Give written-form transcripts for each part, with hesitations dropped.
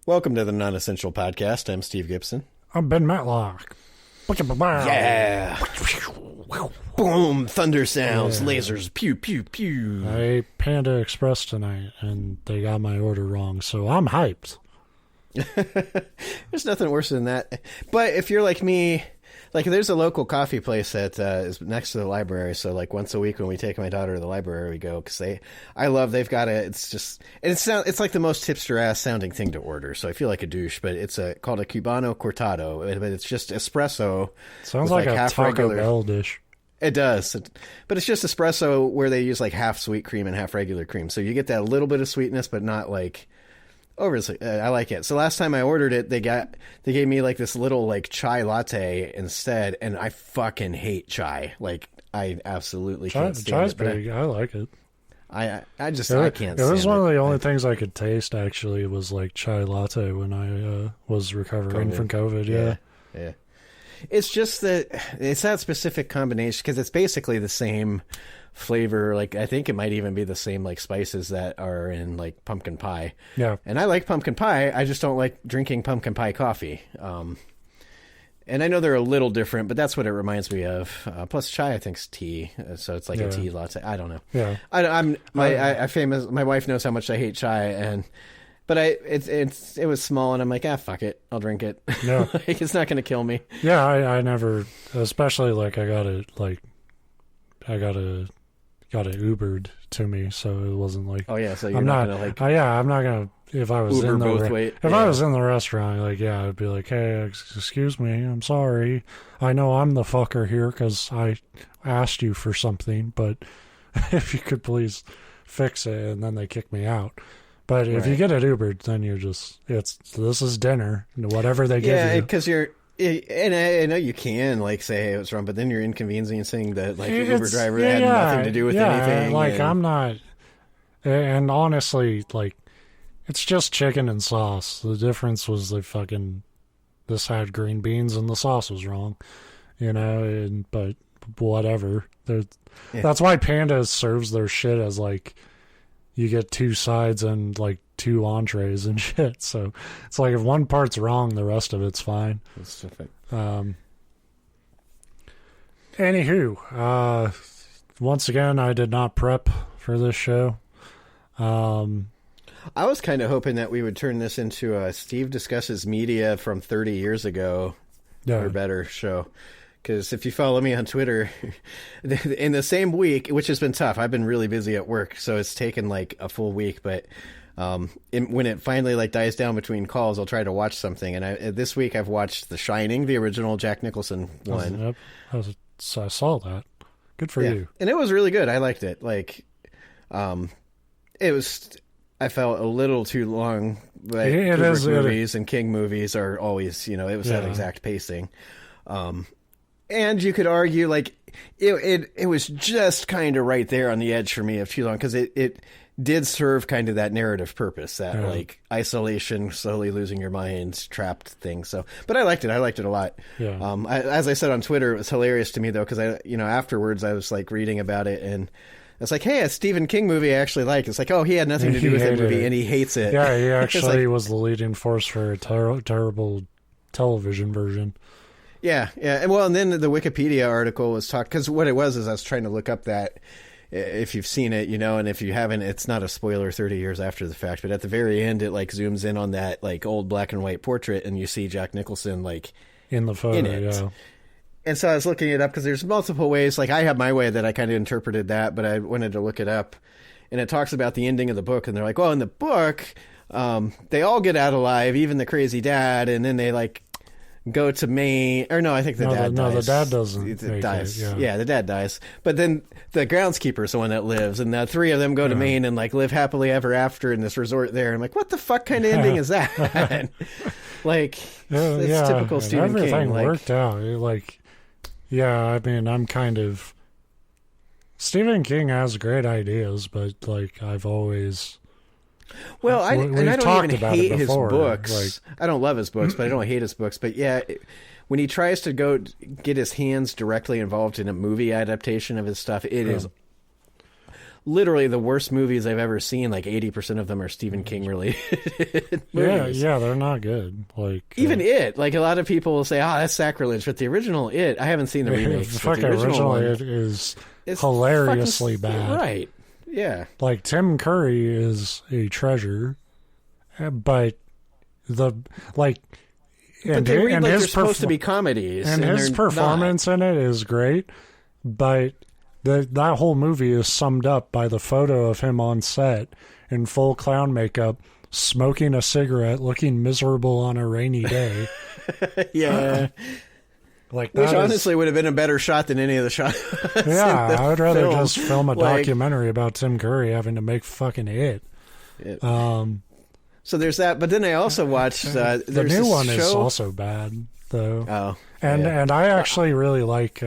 Welcome to the Non-Essential Podcast. I'm Steve Gibson. I'm Ben Matlock. Yeah. Boom, thunder sounds, lasers, pew, pew, pew. I ate Panda Express tonight, and they got my order wrong, so I'm hyped. There's nothing worse than that. But if you're like me, like there's a local coffee place that is next to the library. So like once a week when we take my daughter to the library, we go because they've got it's like the most hipster ass sounding thing to order. So I feel like a douche, but it's called a Cubano Cortado, but it's just espresso. Sounds like a Taco Bell dish. It does, but it's just espresso where they use like half sweet cream and half regular cream. So you get that little bit of sweetness, but not like over. I like it. So last time I ordered it, they gave me like this little like chai latte instead, and I fucking hate chai. Like I absolutely can't stand chai's it. big. I like it. I can't. It was one of the only things I could taste. Actually, was like chai latte when I was recovering from COVID. Yeah. It's just that it's that specific combination because it's basically the same flavor. Like I think it might even be the same like spices that are in like pumpkin pie. Yeah. And I like pumpkin pie. I just don't like drinking pumpkin pie coffee. And I know they're a little different, but that's what it reminds me of. Plus chai, I think, is tea, so it's like a tea latte. I don't know. Yeah. My wife knows how much I hate chai, but it was small, and I'm like, fuck it, I'll drink it. Yeah. Like, it's not going to kill me. Yeah, I never, especially like I got it Ubered to me, so it wasn't like. Oh yeah, so you're not gonna like. I'm not gonna. If I was Uber in I was in the restaurant, like I'd be like, hey, excuse me, I'm sorry. I know I'm the fucker here because I asked you for something, but if you could please fix it, and then they kick me out. But if you get it Ubered, then you're just, this is dinner, whatever they give you. Yeah, because and I know you can like say, hey, it was wrong, but then you're inconveniencing the Uber driver that had nothing to do with anything. Like I'm not, and honestly, like it's just chicken and sauce. The difference was this had green beans and the sauce was wrong, but whatever. That's why Panda serves their shit as like, you get 2 sides and like 2 entrees and shit. So it's like if one part's wrong, the rest of it's fine. That's different. Anywho, once again, I did not prep for this show. I was kind of hoping that we would turn this into a Steve Discusses Media from 30 years ago or better show. Because if you follow me on Twitter, in the same week, which has been tough, I've been really busy at work, so it's taken like a full week. But when it finally like dies down between calls, I'll try to watch something. And this week I've watched The Shining, the original Jack Nicholson one. I saw that. Good for you. And it was really good. I liked it. Like, it was. I felt a little too long. Like Kubrick movies and King movies are always, it was that exact pacing. And you could argue like it was just kind of right there on the edge for me of too long because it did serve kind of that narrative purpose, that like isolation, slowly losing your mind, trapped thing. So, but I liked it. I liked it a lot. Yeah. As I said on Twitter, it was hilarious to me though because afterwards I was like reading about it and it's like, hey, a Stephen King movie I actually like. It's like, oh, he had nothing to do with that movie and he hates it. Yeah, he actually was the leading force for a terrible television version. Yeah. And then the Wikipedia article was talking, because what it was is I was trying to look up that, if you've seen it, and if you haven't, it's not a spoiler 30 years after the fact, but at the very end, it like zooms in on that like old black and white portrait and you see Jack Nicholson like in the photo, yeah. And so I was looking it up because there's multiple ways. Like I have my way that I kind of interpreted that, but I wanted to look it up. And it talks about the ending of the book. And they're like, well, in the book, they all get out alive, even the crazy dad. And then they like go to Maine. Or no, I think the dad dies. No, the dad doesn't. It dies. Yeah, the dad dies. But then the groundskeeper is the one that lives. And the 3 of them go to Maine and like live happily ever after in this resort there. And I'm like, what the fuck kind of ending is that? Like, it's typical Stephen King. Everything worked out. I mean, I'm kind of... Stephen King has great ideas, but, like, I've always... Well, I don't even hate his books. I don't love his books, but I don't hate his books. But, when he tries to go get his hands directly involved in a movie adaptation of his stuff, it is literally the worst movies I've ever seen. Like 80% of them are Stephen King related movies. Yeah, they're not good. Like even It. Like a lot of people will say, "Oh, that's sacrilege," but the original It, I haven't seen the remake. The fucking original It is hilariously bad. Right? Yeah. Like Tim Curry is a treasure, but they're supposed to be comedies, and his performance in it is great, but that whole movie is summed up by the photo of him on set in full clown makeup, smoking a cigarette, looking miserable on a rainy day. Yeah. Which honestly would have been a better shot than any of the shots. Yeah, I would rather just film a documentary about Tim Curry having to make fucking It. So there's that, but then I also watched the new one is also bad though. Oh, and I actually really like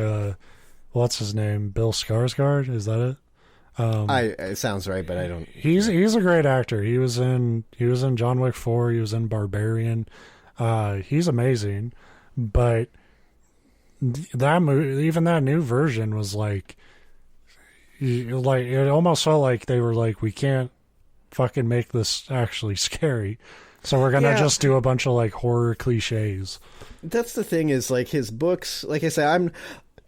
what's his name, Bill Skarsgård? Is that it? It sounds right, but I don't. He's a great actor. He was in John Wick 4. He was in Barbarian. He's amazing, but that movie, even that new version, was like it almost felt like they were like, we can't fucking make this actually scary, so we're gonna just do a bunch of like horror cliches. That's the thing, is like his books, like I said,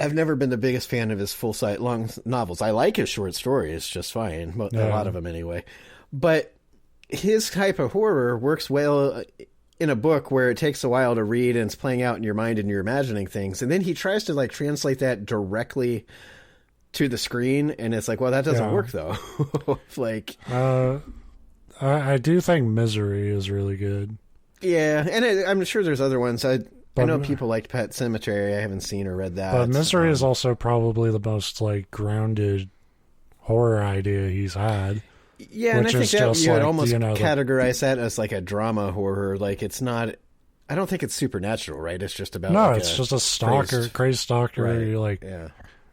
I've never been the biggest fan of his full-size long novels. I like his short stories just fine, a lot of them anyway, but his type of horror works well in a book where it takes a while to read and it's playing out in your mind and you're imagining things, and then he tries to like translate that directly to the screen, and it's like, well, that doesn't work though. Like, I do think Misery is really good. Yeah, and I'm sure there's other ones. I know people liked Pet Sematary. I haven't seen or read that. But Misery is also probably the most like grounded horror idea he's had. Yeah, and I think that you would almost categorize that as like a drama horror. Like, it's not. I don't think it's supernatural, right? It's just about it's just a stalker, crazy stalker,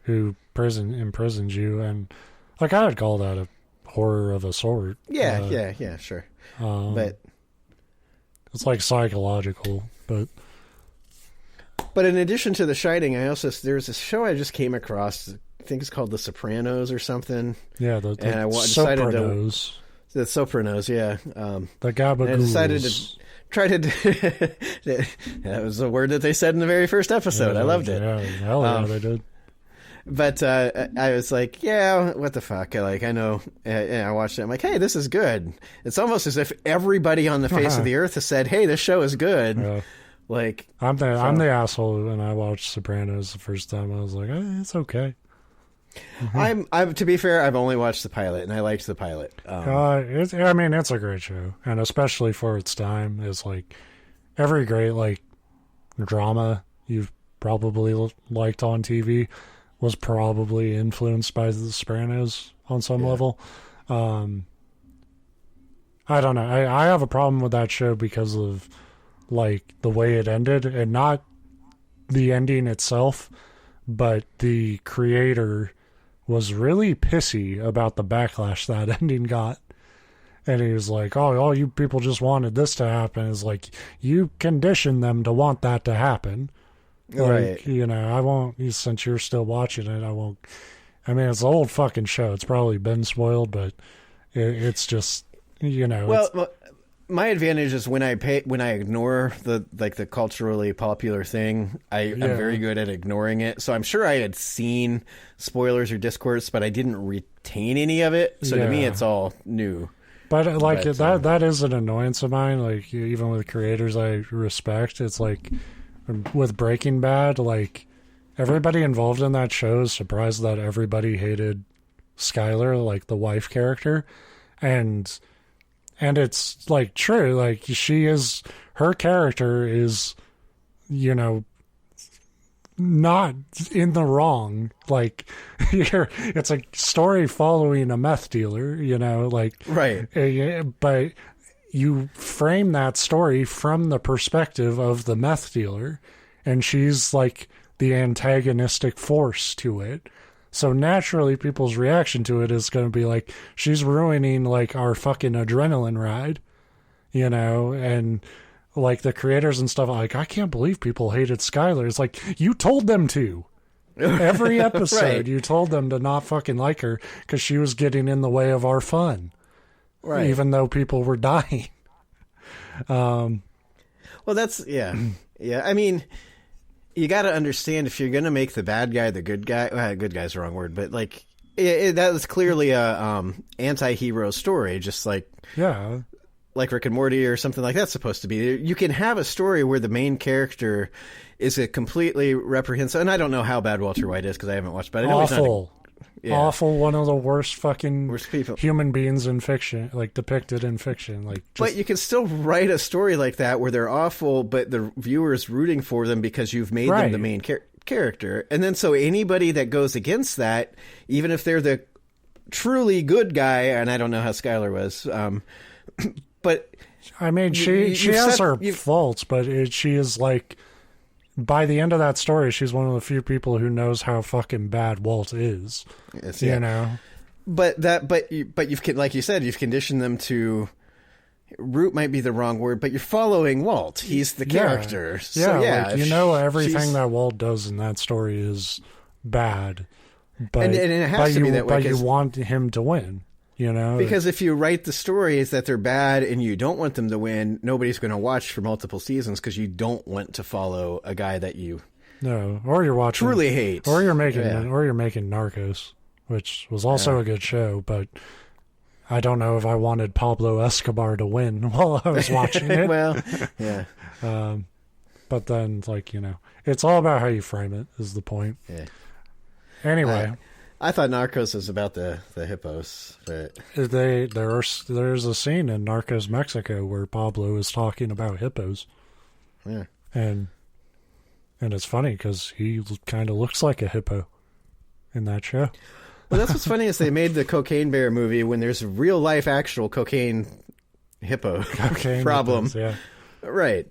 who imprisons you, and like I would call that a horror of a sort. Yeah, sure. But it's like psychological, but in addition to The Shining, there's this show I just came across. I think it's called The Sopranos or something. Yeah, the Sopranos. The Sopranos, yeah. The Gabagools. I decided to try to. That was a word that they said in the very first episode. I loved it. Yeah, hell yeah, they did. But I was like, yeah, what the fuck? I know. And I watched it. I'm like, hey, this is good. It's almost as if everybody on the face of the earth has said, hey, this show is good. Yeah. Like, I'm the asshole when I watched Sopranos the first time. I was like, it's okay. I'm to be fair, I've only watched the pilot, and I liked the pilot. It's a great show, and especially for its time, it's like every great like drama you've probably liked on TV was probably influenced by The Sopranos on some level. I don't know. I have a problem with that show because of like the way it ended, and not the ending itself, but the creator was really pissy about the backlash that ending got. And he was like, oh, you people just wanted this to happen. It's like, you conditioned them to want that to happen. Like, right. I won't, since you're still watching it, I won't. I mean, it's an old fucking show. It's probably been spoiled, but it's just, Well, my advantage is when I ignore the culturally popular thing, I'm very good at ignoring it. So I'm sure I had seen spoilers or discourse, but I didn't retain any of it. So to me, it's all new. But that is an annoyance of mine. Like, even with creators I respect, it's like with Breaking Bad, like everybody involved in that show is surprised that everybody hated Skyler, like the wife character, and it's like true. Like, her character is, not in the wrong. Like, it's a story following a meth dealer, like, right. But you frame that story from the perspective of the meth dealer, and she's like the antagonistic force to it. So naturally people's reaction to it is going to be like, she's ruining like our fucking adrenaline ride, and like the creators and stuff, like, I can't believe people hated Skyler. It's like, you told them to. Every episode, Right. you told them to not fucking like her because she was getting in the way of our fun. Right. Even though people were dying. Well, that's, yeah. Yeah, I mean, you got to understand if you're going to make the bad guy the good guy. Well, good guy's the wrong word, but like, that was clearly a anti-hero story, just like. Yeah. Like Rick and Morty or something like that's supposed to be. You can have a story where the main character is a completely reprehensible, and I don't know how bad Walter White is because I haven't watched, but I know awful. He's not awful, one of the worst fucking worst people. Human beings in fiction, like depicted in fiction. Like, but you can still write a story like that where they're awful, but the viewer's rooting for them because you've made them the main character. And then so anybody that goes against that, even if they're the truly good guy, and I don't know how Skylar was, but I mean, she has her faults, but she is like, by the end of that story, she's one of the few people who knows how fucking bad Walt is. Yes, you know. But you've, like you said, you've conditioned them to root might be the wrong word, but you're following Walt. He's the character. So, like, you know everything that Walt does in that story is bad, but and it has to be that way. But you want him to win. You know, because if you write the stories that they're bad and you don't want them to win, nobody's going to watch for multiple seasons because you don't want to follow a guy that you or you're watching truly hate, or you're making Narcos, which was also a good show, but I don't know if I wanted Pablo Escobar to win while I was watching it. Well, yeah. But then, like, you know, it's all about how you frame it is the point. Yeah. Anyway. I thought Narcos was about the hippos, but there's a scene in Narcos Mexico where Pablo is talking about hippos. Yeah. And it's funny because he kind of looks like a hippo in that show. Well, that's what's funny is they made the Cocaine Bear movie when there's a real life actual cocaine hippo problem. Hippos, yeah. Right.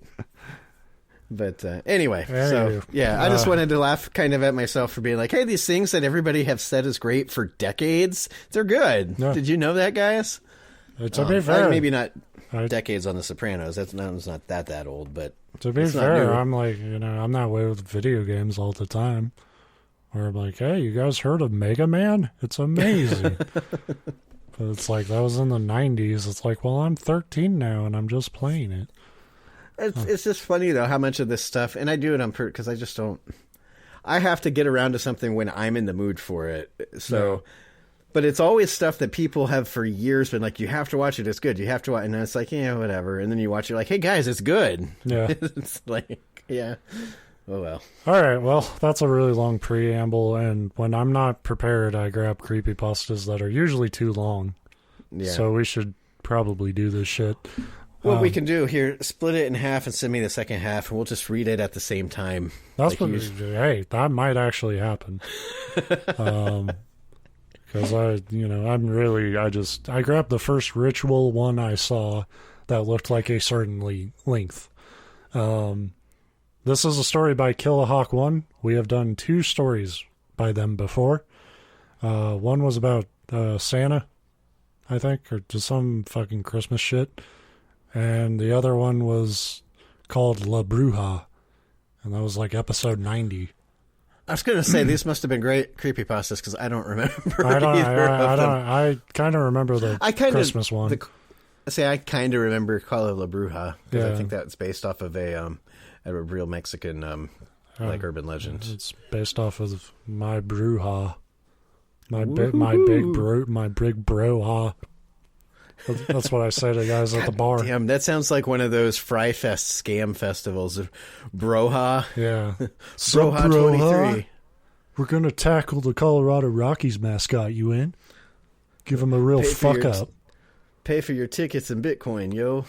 But anyway, so yeah, I just wanted to laugh kind of at myself for being like, hey, these things that everybody have said is great for decades, they're good. Yeah. Did you know that, guys? To be fair. Maybe not decades on The Sopranos. It's not that old, but to be fair, I'm like, you know, I'm that way with video games all the time. Where I'm like, hey, you guys heard of Mega Man? It's amazing. But it's like, that was in the 90s. It's like, well, I'm 13 now, and I'm just playing it. It's just funny, though, how much of this stuff, and I do it on purpose, because I just don't, I have to get around to something when I'm in the mood for it. So, but it's always stuff that people have for years been like, you have to watch it, it's good, you have to watch it, and it's like, yeah, whatever. And then you watch it, you're like, hey, guys, it's good. Yeah. It's like, yeah. Oh, well. All right, well, that's a really long preamble, and when I'm not prepared, I grab creepypastas that are usually too long. Yeah. So we should probably do this shit. What we can do here, split it in half and send me the second half, and we'll just read it at the same time. That's hey, that might actually happen. Because I grabbed the first ritual one I saw that looked like a certain length. This is a story by Killahawk1. We have done 2 stories by them before. One was about Santa, I think, or just some fucking Christmas shit. And the other one was called La Bruja, and that was like episode 90. I was going to say these must have been great creepypastas because I don't remember I kind of remember the Christmas one. I kind of remember Call of La Bruja because I think that's based off of a real Mexican like urban legend. It's based off of my Bruja, my big broha. That's what I say to guys at the bar. Damn, that sounds like one of those Fry Fest scam festivals. Broha. Yeah. Broha 23. We're going to tackle the Colorado Rockies mascot, you in? Give him a real fuck up. Pay for your tickets in Bitcoin, yo.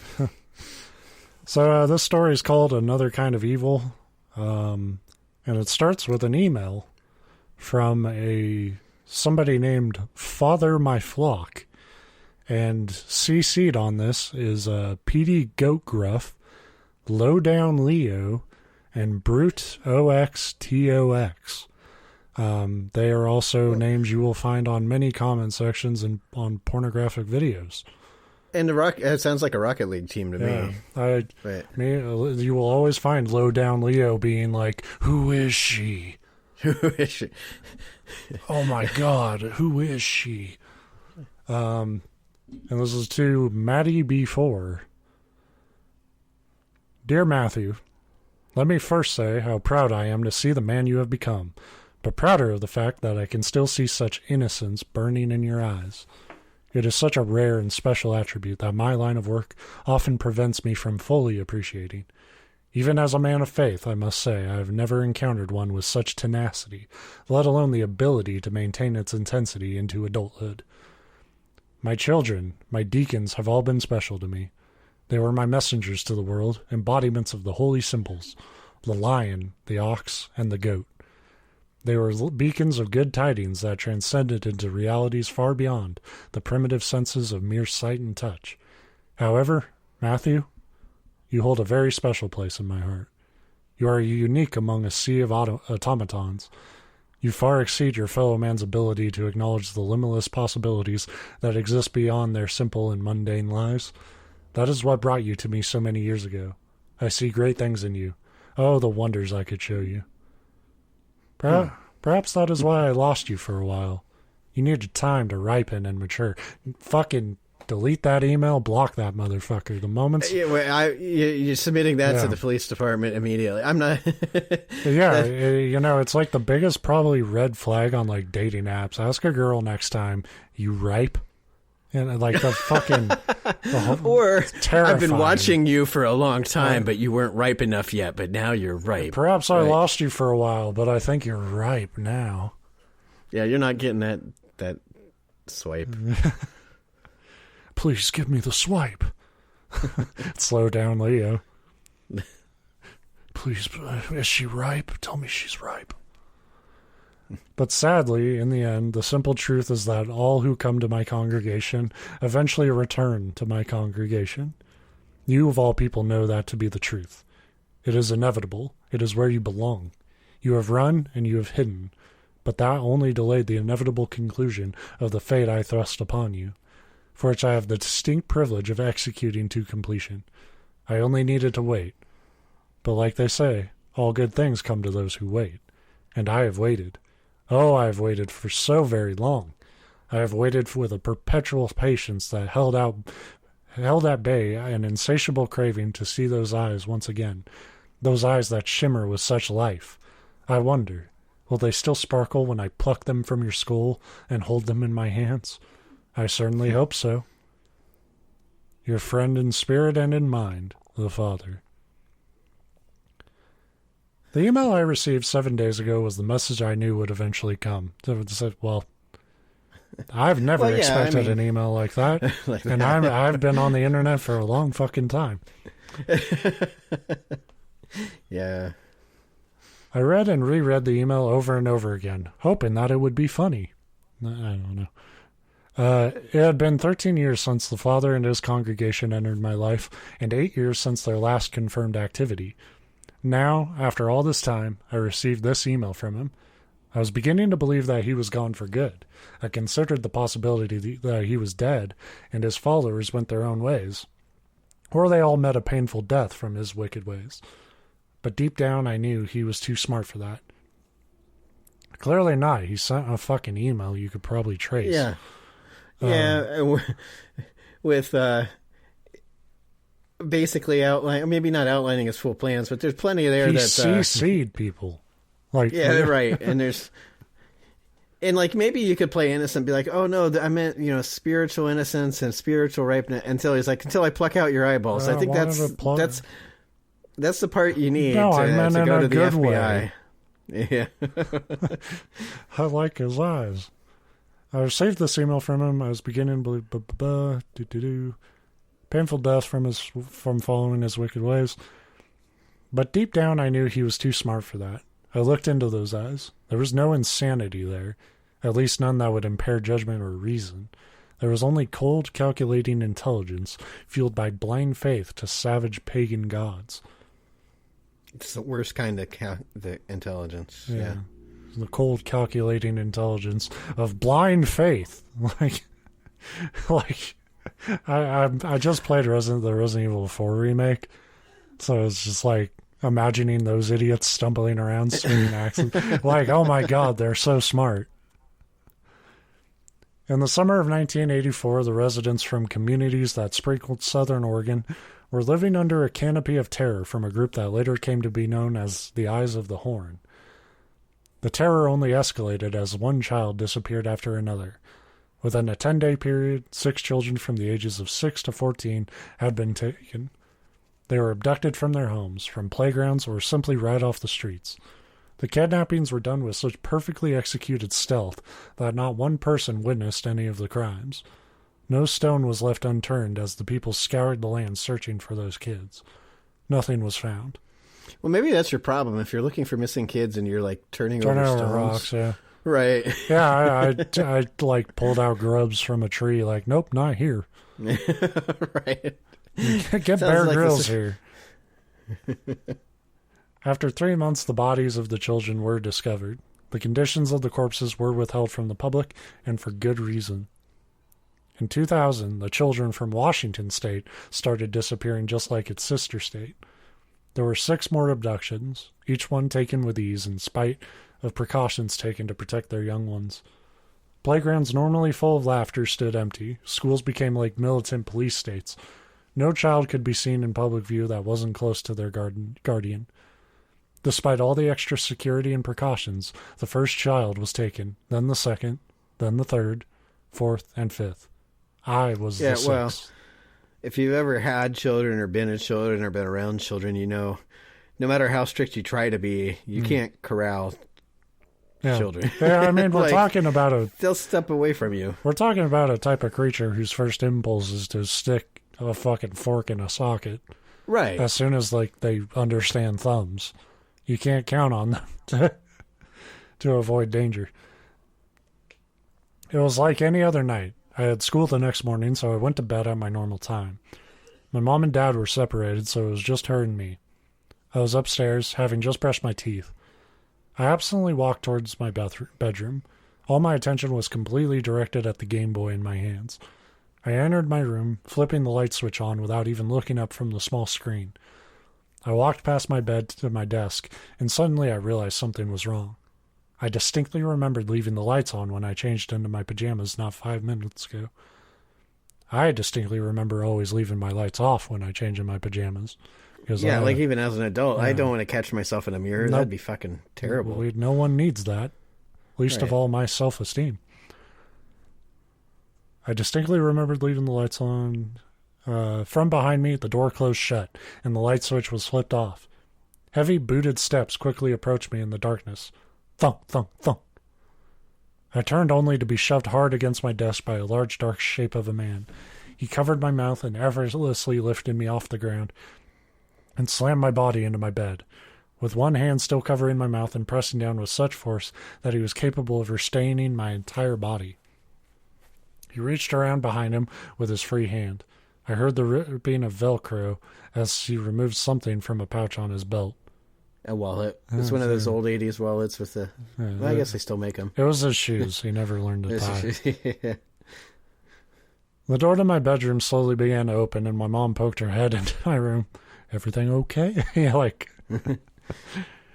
So this story is called Another Kind of Evil. And it starts with an email from somebody named Father My Flock. And CC'd on this is PD Goat Gruff, Lowdown Leo, and Brute OXTOX. They are also names you will find on many comment sections and on pornographic videos. And it sounds like a Rocket League team to me. You will always find Lowdown Leo being like, "Who is she?" Who is she? Oh my God, who is she? And this is to Maddie B4. Dear Matthew, let me first say how proud I am to see the man you have become, but prouder of the fact that I can still see such innocence burning in your eyes. It is such a rare and special attribute that my line of work often prevents me from fully appreciating. Even as a man of faith, I must say I have never encountered one with such tenacity, let alone the ability to maintain its intensity into adulthood. My children, my deacons, have all been special to me. They were my messengers to the world, embodiments of the holy symbols, the lion, the ox, and the goat. They were beacons of good tidings that transcended into realities far beyond the primitive senses of mere sight and touch. However, Matthew, you hold a very special place in my heart. You are unique among a sea of automatons. You far exceed your fellow man's ability to acknowledge the limitless possibilities that exist beyond their simple and mundane lives. That is what brought you to me so many years ago. I see great things in you. Oh, the wonders I could show you. Perhaps that is why I lost you for a while. You needed time to ripen and mature. Fucking delete that email, block that motherfucker. The moment you're submitting that to the police department immediately. I'm not. Yeah, it's like the biggest probably red flag on like dating apps. Ask a girl next time, you ripe? And like the fucking or terrifying. I've been watching you for a long time, but you weren't ripe enough yet, but now you're ripe. Perhaps I lost you for a while, but I think you're ripe now. Yeah, you're not getting that swipe. Please give me the swipe. Slow down, Leo. Please, is she ripe? Tell me she's ripe. But sadly, in the end, the simple truth is that all who come to my congregation eventually return to my congregation. You, of all people, know that to be the truth. It is inevitable. It is where you belong. You have run and you have hidden, but that only delayed the inevitable conclusion of the fate I thrust upon you, for which I have the distinct privilege of executing to completion. I only needed to wait. But like they say, all good things come to those who wait. And I have waited. Oh, I have waited for so very long. I have waited with a perpetual patience that held at bay an insatiable craving to see those eyes once again, those eyes that shimmer with such life. I wonder, will they still sparkle when I pluck them from your skull and hold them in my hands? I certainly hope so. Your friend in spirit and in mind, the Father. The email I received 7 days ago was the message I knew would eventually come. Well, I've never expected an email like that, and I've been on the internet for a long fucking time. Yeah. I read and reread the email over and over again, hoping that it would be funny. I don't know. It had been 13 years since the father and his congregation entered my life, and 8 years since their last confirmed activity. Now, after all this time, I received this email from him. I was beginning to believe that he was gone for good. I considered the possibility that he was dead, and his followers went their own ways. Or they all met a painful death from his wicked ways. But deep down, I knew he was too smart for that. Clearly not. He sent a fucking email you could probably trace. Yeah. Yeah, with basically maybe not outlining his full plans, but there's plenty there he that CC'd people. Like, yeah, right. And like maybe you could play innocent, be like, oh no, I meant spiritual innocence and spiritual ripeness. Until he's like, until I pluck out your eyeballs. I think that's the part you need to go to the FBI. Way. Yeah. I like his eyes. I received this email from him. I was beginning to believe painful death from following his wicked ways. But deep down I knew he was too smart for that. I looked into those eyes. There was no insanity there, at least none that would impair judgment or reason. There was only cold, calculating intelligence, fueled by blind faith to savage pagan gods. It's the worst kind of the intelligence. Yeah. The cold, calculating intelligence of blind faith. I just played the Resident Evil 4 remake, so it's just like imagining those idiots stumbling around swinging axes. Like, oh my God, they're so smart. In the summer of 1984, the residents from communities that sprinkled southern Oregon were living under a canopy of terror from a group that later came to be known as the Eyes of the Horn. The terror only escalated as one child disappeared after another. Within a 10-day period, 6 children from the ages of 6 to 14 had been taken. They were abducted from their homes, from playgrounds, or simply right off the streets. The kidnappings were done with such perfectly executed stealth that not one person witnessed any of the crimes. No stone was left unturned as the people scoured the land searching for those kids. Nothing was found. Well, maybe that's your problem. If you're looking for missing kids and you're like turning over stones. Rocks, yeah. Right. Yeah, I like pulled out grubs from a tree. Like, nope, not here. Right. Get Bear Grylls here. After 3 months, the bodies of the children were discovered. The conditions of the corpses were withheld from the public, and for good reason. In 2000, the children from Washington State started disappearing just like its sister state. There were 6 more abductions, each one taken with ease in spite of precautions taken to protect their young ones. Playgrounds normally full of laughter stood empty. Schools became like militant police states. No child could be seen in public view that wasn't close to their guardian. Despite all the extra security and precautions, the first child was taken, then the second, then the third, fourth, and fifth. I was the sixth. Well, if you've ever had children or been a children or been around children, you know, no matter how strict you try to be, you can't corral children. Yeah, I mean, we're talking about they'll step away from you. We're talking about a type of creature whose first impulse is to stick a fucking fork in a socket. Right. As soon as, like, they understand thumbs. You can't count on them to avoid danger. It was like any other night. I had school the next morning, so I went to bed at my normal time. My mom and dad were separated, so it was just her and me. I was upstairs, having just brushed my teeth. I absently walked towards my bedroom. All my attention was completely directed at the Game Boy in my hands. I entered my room, flipping the light switch on without even looking up from the small screen. I walked past my bed to my desk, and suddenly I realized something was wrong. I distinctly remembered leaving the lights on when I changed into my pajamas not 5 minutes ago. I distinctly remember always leaving my lights off when I change in my pajamas. Yeah, like even as an adult, I don't want to catch myself in a mirror. Nope. That'd be fucking terrible. No one needs that. Least of all my self-esteem. I distinctly remembered leaving the lights on. From behind me, the door closed shut, and the light switch was flipped off. Heavy, booted steps quickly approached me in the darkness. Thunk, thunk, thunk. I turned only to be shoved hard against my desk by a large, dark shape of a man. He covered my mouth and effortlessly lifted me off the ground and slammed my body into my bed, with one hand still covering my mouth and pressing down with such force that he was capable of restraining my entire body. He reached around behind him with his free hand. I heard the ripping of Velcro as he removed something from a pouch on his belt. A wallet. It's one of those old 80s wallets with the... well, I guess they still make them. It was his shoes. He never learned to tie. Yeah. The door to my bedroom slowly began to open, and my mom poked her head into my room. Everything okay? Yeah, like...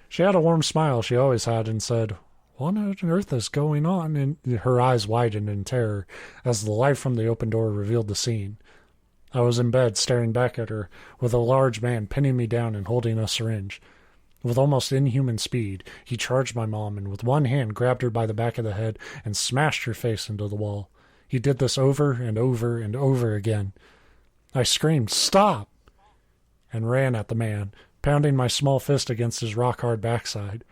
She had a warm smile she always had and said, "What on earth is going on?" And her eyes widened in terror as the light from the open door revealed the scene. I was in bed staring back at her, with a large man pinning me down and holding a syringe. With almost inhuman speed, he charged my mom and with one hand grabbed her by the back of the head and smashed her face into the wall. He did this over and over and over again. I screamed, "Stop!" and ran at the man, pounding my small fist against his rock-hard backside.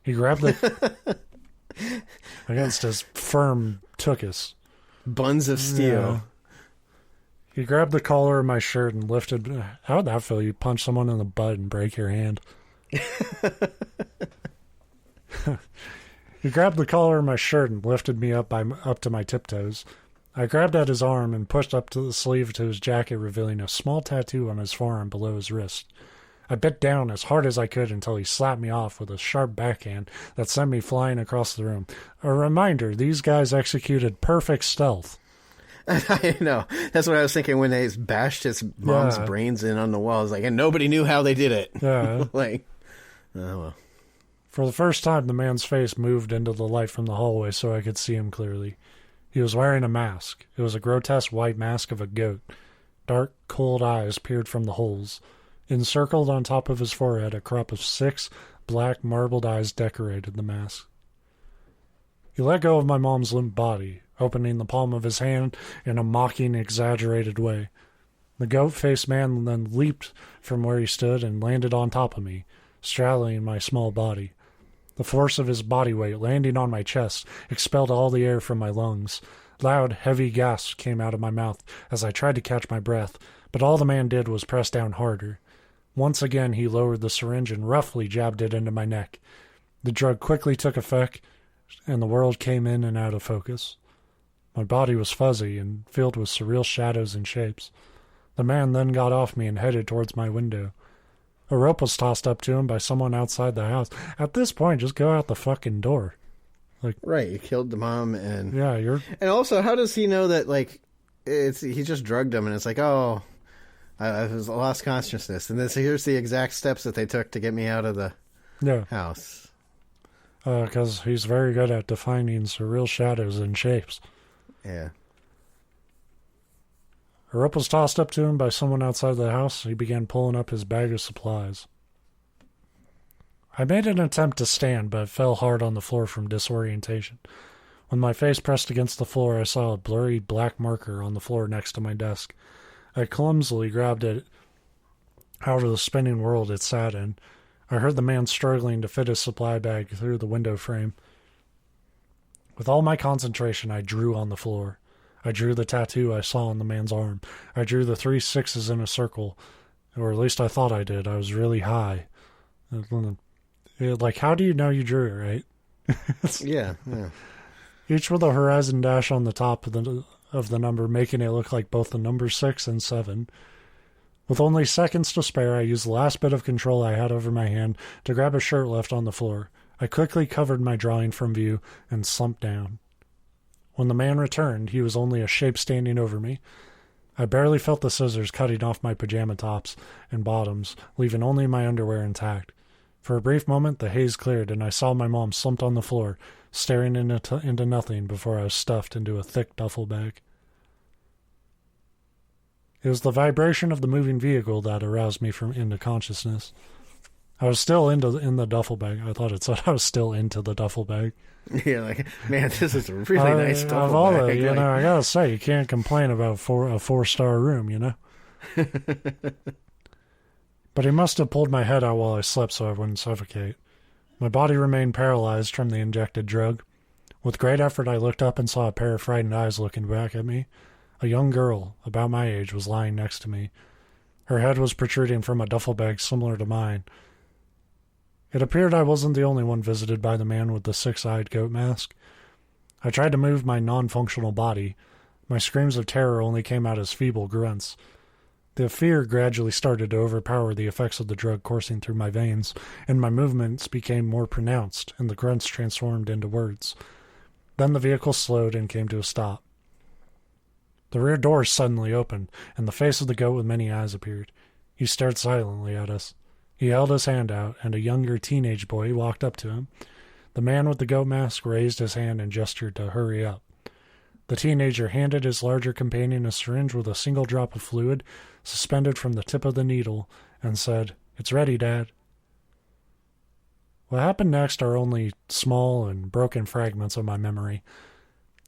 He grabbed the... against his firm tuchus. Buns of steel. Yeah. He grabbed the collar of my shirt and lifted... How would that feel? You punch someone in the butt and break your hand. He grabbed the collar of my shirt and lifted me up to my tiptoes. I grabbed at his arm and pushed up to the sleeve to his jacket, revealing a small tattoo on his forearm below his wrist. I bit down as hard as I could until he slapped me off with a sharp backhand that sent me flying across the room. A reminder, these guys executed perfect stealth. I know. That's what I was thinking when they bashed his mom's brains in on the wall. I was like, and nobody knew how they did it. Yeah. Like, oh well. For the first time, the man's face moved into the light from the hallway so I could see him clearly. He was wearing a mask. It was a grotesque white mask of a goat. Dark, cold eyes peered from the holes. Encircled on top of his forehead, a crop of 6 black marbled eyes decorated the mask. He let go of my mom's limp body, opening the palm of his hand in a mocking, exaggerated way. The goat-faced man then leaped from where he stood and landed on top of me, straddling my small body. The force of his body weight landing on my chest expelled all the air from my lungs. Loud, heavy gasps came out of my mouth as I tried to catch my breath, but all the man did was press down harder. Once again he lowered the syringe and roughly jabbed it into my neck. The drug quickly took effect, and the world came in and out of focus. My body was fuzzy and filled with surreal shadows and shapes. The man then got off me and headed towards my window. A rope was tossed up to him by someone outside the house. At this point, just go out the fucking door. Like, right, you killed the mom, and yeah, and also, how does he know that? Like, he just drugged him, and it's like, oh, I lost consciousness, and here's the exact steps that they took to get me out of the house. Because he's very good at defining surreal shadows and shapes. Yeah. A rope was tossed up to him by someone outside the house. He began pulling up his bag of supplies. I made an attempt to stand, but fell hard on the floor from disorientation. When my face pressed against the floor, I saw a blurry black marker on the floor next to my desk. I clumsily grabbed it out of the spinning world it sat in. I heard the man struggling to fit his supply bag through the window frame. With all my concentration, I drew on the floor. I drew the tattoo I saw on the man's arm. I drew the 3 6s in a circle, or at least I thought I did. I was really high. Like, how do you know you drew it, right? Yeah. Each with a horizon dash on the top of the number, making it look like both the number 6 and 7. With only seconds to spare, I used the last bit of control I had over my hand to grab a shirt left on the floor. I quickly covered my drawing from view and slumped down. When the man returned, he was only a shape standing over me. I barely felt the scissors cutting off my pajama tops and bottoms, leaving only my underwear intact. For a brief moment, the haze cleared, and I saw my mom slumped on the floor, staring into nothing before I was stuffed into a thick duffel bag. It was the vibration of the moving vehicle that aroused me into consciousness. I was still in the duffel bag. I thought it said I was still into the duffel bag. Yeah, like, man, this is a really nice duffel bag. I gotta say, you can't complain about a 4-star room, you know? But he must have pulled my head out while I slept so I wouldn't suffocate. My body remained paralyzed from the injected drug. With great effort, I looked up and saw a pair of frightened eyes looking back at me. A young girl, about my age, was lying next to me. Her head was protruding from a duffel bag similar to mine. It appeared I wasn't the only one visited by the man with the 6-eyed goat mask. I tried to move my non-functional body. My screams of terror only came out as feeble grunts. The fear gradually started to overpower the effects of the drug coursing through my veins, and my movements became more pronounced, and the grunts transformed into words. Then the vehicle slowed and came to a stop. The rear door suddenly opened, and the face of the goat with many eyes appeared. He stared silently at us. He held his hand out, and a younger teenage boy walked up to him. The man with the goat mask raised his hand and gestured to hurry up. The teenager handed his larger companion a syringe with a single drop of fluid suspended from the tip of the needle and said, "It's ready, Dad." What happened next are only small and broken fragments of my memory.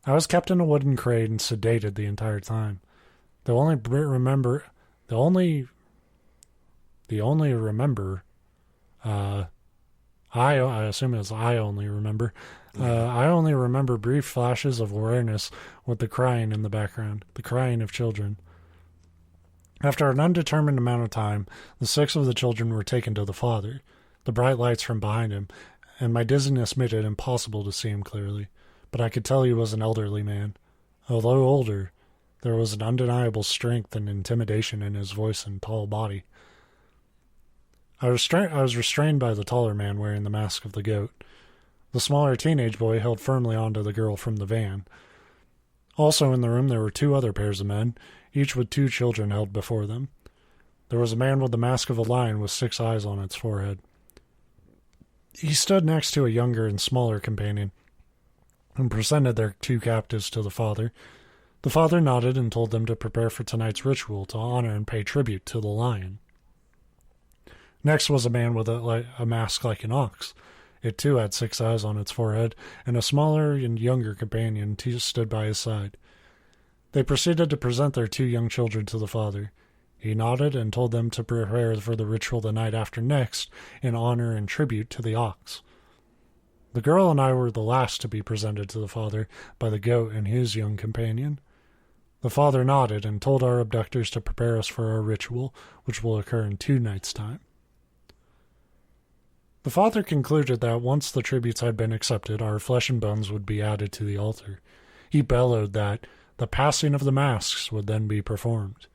I was kept in a wooden crate and sedated the entire time. I only remember, I assume it's I only remember. I only remember brief flashes of awareness with the crying in the background, the crying of children. After an undetermined amount of time, the 6 of the children were taken to the father, the bright lights from behind him, and my dizziness made it impossible to see him clearly, but I could tell he was an elderly man. Although older, there was an undeniable strength and intimidation in his voice and tall body. I was restrained by the taller man wearing the mask of the goat. The smaller teenage boy held firmly onto the girl from the van. Also in the room there were 2 other pairs of men, each with 2 children held before them. There was a man with the mask of a lion with 6 eyes on its forehead. He stood next to a younger and smaller companion and presented their 2 captives to the father. The father nodded and told them to prepare for tonight's ritual to honor and pay tribute to the lion. Next was a man with a mask like an ox. It too had 6 eyes on its forehead, and a smaller and younger companion stood by his side. They proceeded to present their 2 young children to the father. He nodded and told them to prepare for the ritual the night after next in honor and tribute to the ox. The girl and I were the last to be presented to the father by the goat and his young companion. The father nodded and told our abductors to prepare us for our ritual, which will occur in 2 nights' time. The father concluded that once the tributes had been accepted, our flesh and bones would be added to the altar. He bellowed that the passing of the masks would then be performed.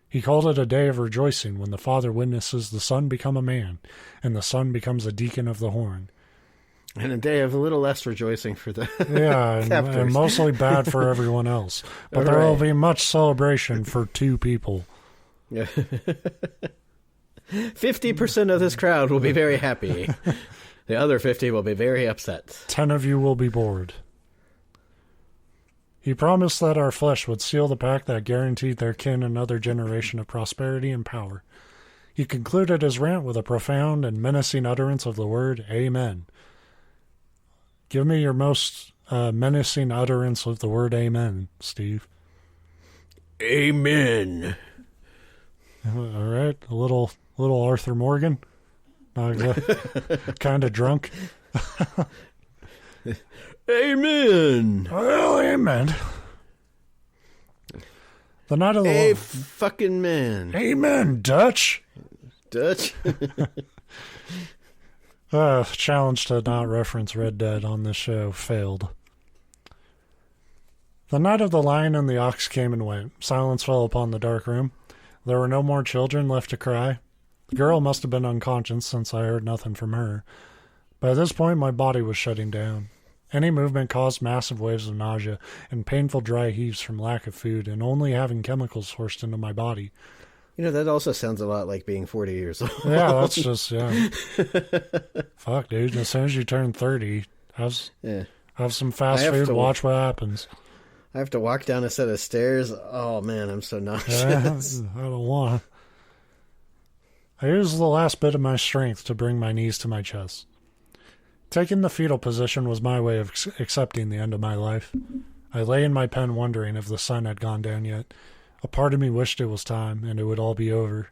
He called it a day of rejoicing when the father witnesses the son become a man, and the son becomes a deacon of the horn. And a day of a little less rejoicing for the and mostly bad for everyone else. But there will be much celebration for 2 people. Yeah. 50% of this crowd will be very happy. The other 50 will be very upset. 10 of you will be bored. He promised that our flesh would seal the pact that guaranteed their kin another generation of prosperity and power. He concluded his rant with a profound and menacing utterance of the word Amen. Give me your most menacing utterance of the word Amen, Steve. Amen. All right, a little Arthur Morgan. Kind of drunk. Amen. Well, amen. The night of the Hey, fucking man. Amen, Dutch. Challenge to not reference Red Dead on this show failed. The night of the lion and the ox came and went. Silence fell upon the dark room. There were no more children left to cry. The girl must have been unconscious since I heard nothing from her. By this point, my body was shutting down. Any movement caused massive waves of nausea and painful dry heaves from lack of food and only having chemicals forced into my body. You know, that also sounds a lot like being 40 years old. Yeah, that's just, yeah. Fuck, dude. As soon as you turn 30, have some fast food, watch what happens. I have to walk down a set of stairs. Oh, man, I'm so nauseous. Yeah, I don't want to. I used the last bit of my strength to bring my knees to my chest. Taking the fetal position was my way of accepting the end of my life. I lay in my pen wondering if the sun had gone down yet. A part of me wished it was time, and it would all be over.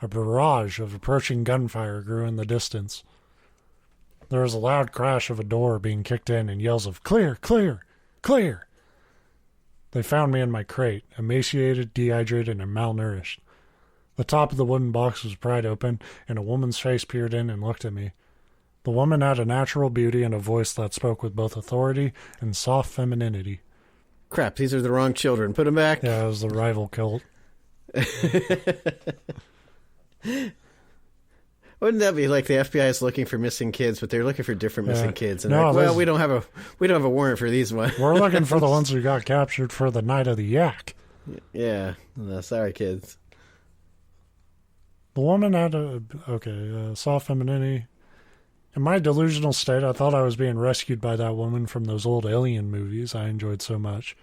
A barrage of approaching gunfire grew in the distance. There was a loud crash of a door being kicked in and yells of, "Clear! Clear! Clear!" They found me in my crate, emaciated, dehydrated, and malnourished. The top of the wooden box was pried open, and a woman's face peered in and looked at me. The woman had a natural beauty and a voice that spoke with both authority and soft femininity. Crap, these are the wrong children. Put them back. Yeah, it was the rival cult. Wouldn't that be like the FBI is looking for missing kids, but they're looking for different missing kids? And no, like, well, we don't have a warrant for these ones. We're looking for the ones who got captured for the night of the yak. Yeah, no, sorry, kids. The woman had soft femininity. In my delusional state, I thought I was being rescued by that woman from those old alien movies I enjoyed so much.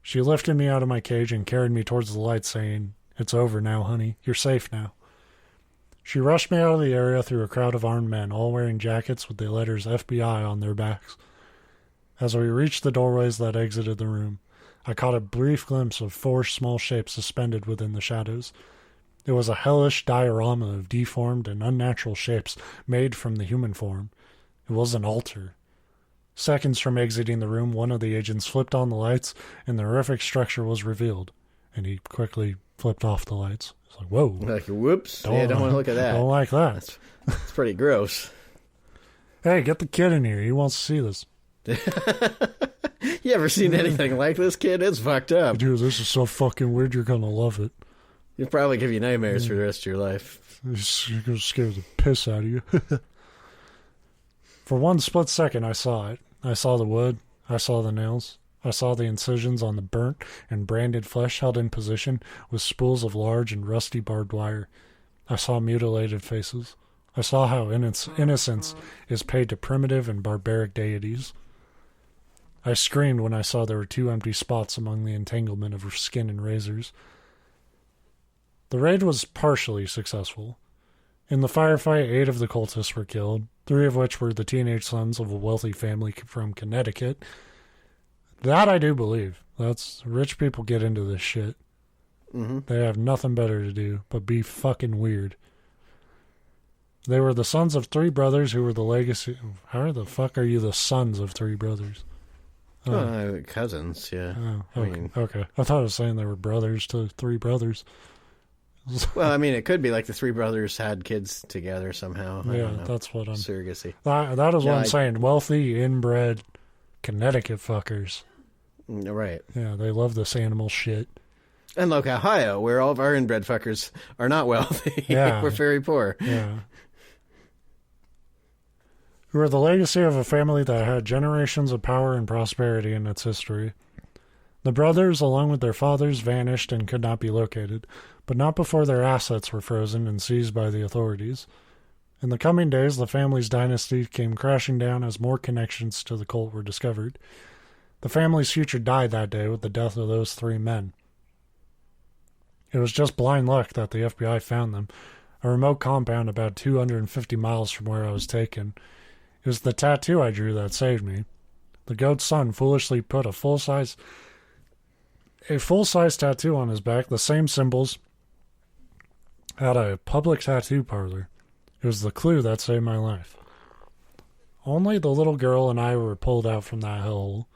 She lifted me out of my cage and carried me towards the light, saying, "It's over now, honey. You're safe now." She rushed me out of the area through a crowd of armed men, all wearing jackets with the letters FBI on their backs. As we reached the doorways that exited the room, I caught a brief glimpse of 4 small shapes suspended within the shadows. It was a hellish diorama of deformed and unnatural shapes made from the human form. It was an altar. Seconds from exiting the room, one of the agents flipped on the lights, and the horrific structure was revealed, and he quickly flipped off the lights. It's like, whoa. Like, whoops. Don't want to look at that. Don't like that. That's pretty gross. Hey, get the kid in here. He wants to see this. You ever seen anything like this, kid? It's fucked up. Dude, this is so fucking weird. You're going to love it. It'll probably give you nightmares for the rest of your life. It's going to scare the piss out of you. For one split second, I saw it. I saw the wood. I saw the nails. I saw the incisions on the burnt and branded flesh held in position with spools of large and rusty barbed wire. I saw mutilated faces. I saw how innocence is paid to primitive and barbaric deities. I screamed when I saw there were 2 empty spots among the entanglement of her skin and razors. The raid was partially successful. In the firefight, 8 of the cultists were killed, 3 of which were the teenage sons of a wealthy family from Connecticut. That I do believe. That's rich people get into this shit. Mm-hmm. They have nothing better to do but be fucking weird. They were the sons of 3 brothers who were the legacy... How the fuck are you the sons of 3 brothers? Cousins, yeah. Oh, okay. I thought it was saying they were brothers to 3 brothers. Well, I mean, it could be like the 3 brothers had kids together somehow. Yeah, that's what I'm... Surrogacy. That is what I'm saying. Wealthy, inbred, Connecticut fuckers. Right. Yeah, they love this animal shit. And look, Ohio, where all of our inbred fuckers are not wealthy. Yeah. We're very poor. Yeah. Who are the legacy of a family that had generations of power and prosperity in its history. The brothers, along with their fathers, vanished and could not be located, but not before their assets were frozen and seized by the authorities. In the coming days, the family's dynasty came crashing down as more connections to the cult were discovered. The family's future died that day with the death of those 3 men. It was just blind luck that the FBI found them, a remote compound about 250 miles from where I was taken. It was the tattoo I drew that saved me. The goat's son foolishly put a full-size tattoo on his back, the same symbols, at a public tattoo parlor. It was the clue that saved my life. Only the little girl and I were pulled out from that hellhole.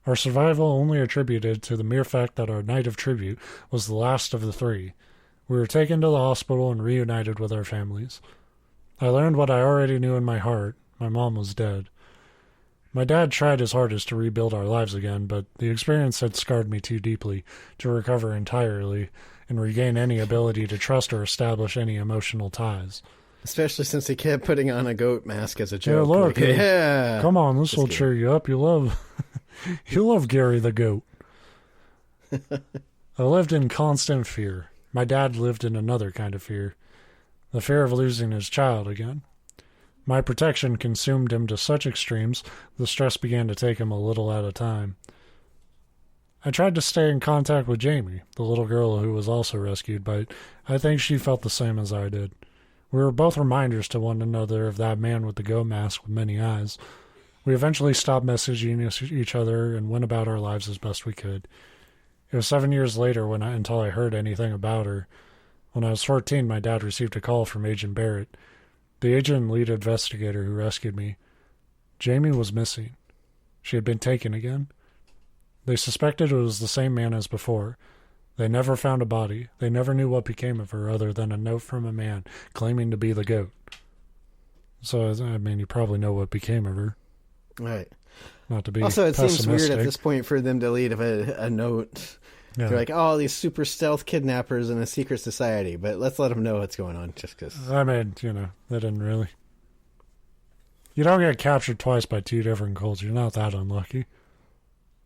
Our survival only attributed to the mere fact that our night of tribute was the last of the 3. We were taken to the hospital and reunited with our families. I learned what I already knew in my heart. My mom was dead. My dad tried his hardest to rebuild our lives again, but the experience had scarred me too deeply to recover entirely and regain any ability to trust or establish any emotional ties. Especially since he kept putting on a goat mask as a joke. Yeah, look. Like, yeah. Come on, this will cheer you up. You love Gary the goat. I lived in constant fear. My dad lived in another kind of fear. The fear of losing his child again. My protection consumed him to such extremes, the stress began to take him a little at a time. I tried to stay in contact with Jamie, the little girl who was also rescued, but I think she felt the same as I did. We were both reminders to one another of that man with the goat mask with many eyes. We eventually stopped messaging each other and went about our lives as best we could. It was 7 years later until I heard anything about her. When I was 14, my dad received a call from Agent Barrett, the agent and lead investigator who rescued me. Jamie was missing. She had been taken again. They suspected it was the same man as before. They never found a body. They never knew what became of her other than a note from a man claiming to be the goat. So, I mean, you probably know what became of her. Right. Not to be also, it pessimistic. seems weird at this point for them to leave a note. Yeah. They're like, oh, these super stealth kidnappers in a secret society, but let's let them know what's going on just because. I mean, they didn't really. You don't get captured twice by 2 different cults. You're not that unlucky.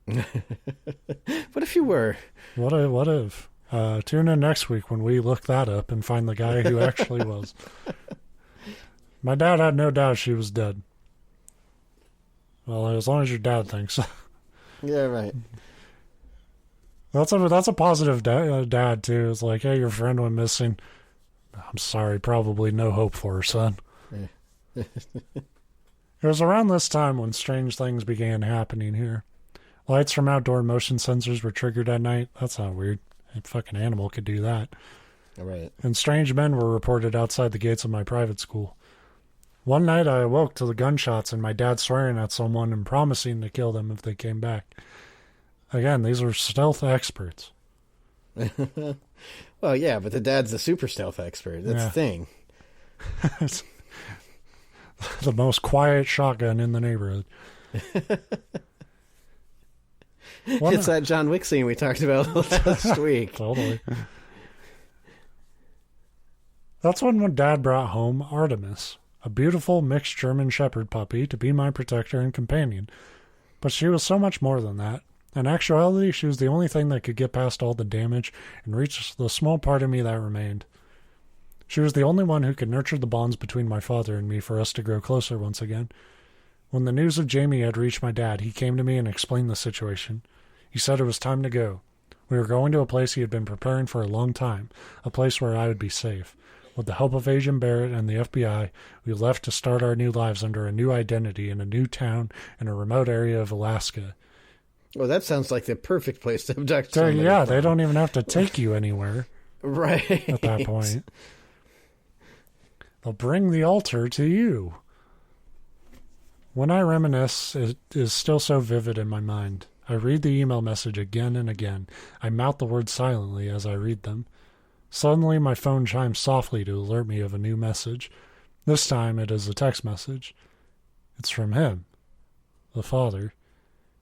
What if you were? What if? Tune in next week when we look that up and find the guy who actually was. My dad had no doubt she was dead. Well, as long as your dad thinks so. Yeah, right. That's a positive dad, too. It's like, hey, your friend went missing. I'm sorry, probably no hope for her, son. Yeah. It was around this time when strange things began happening here. Lights from outdoor motion sensors were triggered at night. That's not weird. A fucking animal could do that. All right. And strange men were reported outside the gates of my private school. One night I awoke to the gunshots and my dad swearing at someone and promising to kill them if they came back. Again, these were stealth experts. Well, yeah, but the dad's a super stealth expert. That's the thing. It's the most quiet shotgun in the neighborhood. It's that John Wick scene we talked about last week. Totally. That's when my dad brought home Artemis, a beautiful mixed German Shepherd puppy, to be my protector and companion. But she was so much more than that. In actuality, she was the only thing that could get past all the damage and reach the small part of me that remained. She was the only one who could nurture the bonds between my father and me for us to grow closer once again. When the news of Jamie had reached my dad, he came to me and explained the situation. He said it was time to go. We were going to a place he had been preparing for a long time, a place where I would be safe. With the help of Agent Barrett and the FBI, we left to start our new lives under a new identity in a new town in a remote area of Alaska. Well, that sounds like the perfect place to abduct somebody. Yeah, they don't even have to take you anywhere. Right. At that point. They'll bring the altar to you. When I reminisce, it is still so vivid in my mind. I read the email message again and again. I mouth the words silently as I read them. Suddenly, my phone chimes softly to alert me of a new message. This time, it is a text message. It's from him, the father.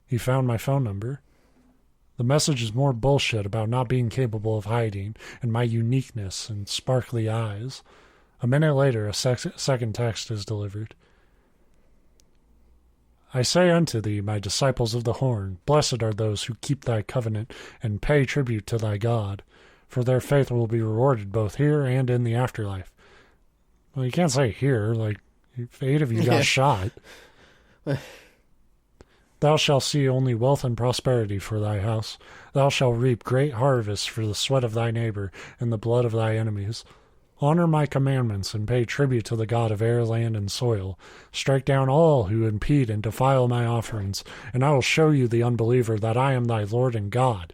He found my phone number. The message is more bullshit about not being capable of hiding and my uniqueness and sparkly eyes. A minute later, a second text is delivered. I say unto thee, my disciples of the horn, blessed are those who keep thy covenant and pay tribute to thy God, for their faith will be rewarded both here and in the afterlife. Well, you can't say here, like, 8 of you got shot. Thou shalt see only wealth and prosperity for thy house. Thou shalt reap great harvests for the sweat of thy neighbor and the blood of thy enemies. Honor my commandments and pay tribute to the God of air, land, and soil. Strike down all who impede and defile my offerings, and I will show you, the unbeliever, that I am thy Lord and God.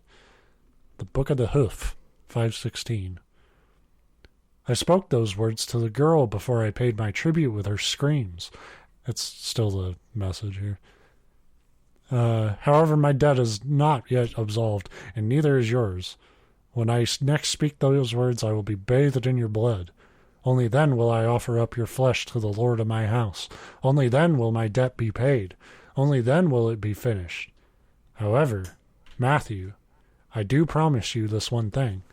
The Book of the Hoof, 5:16. I spoke those words to the girl before I paid my tribute with her screams. It's still the message here. However, my debt is not yet absolved, and neither is yours. When I next speak those words, I will be bathed in your blood. Only then will I offer up your flesh to the Lord of my house. Only then will my debt be paid. Only then will it be finished. However, Matthew, I do promise you this one thing.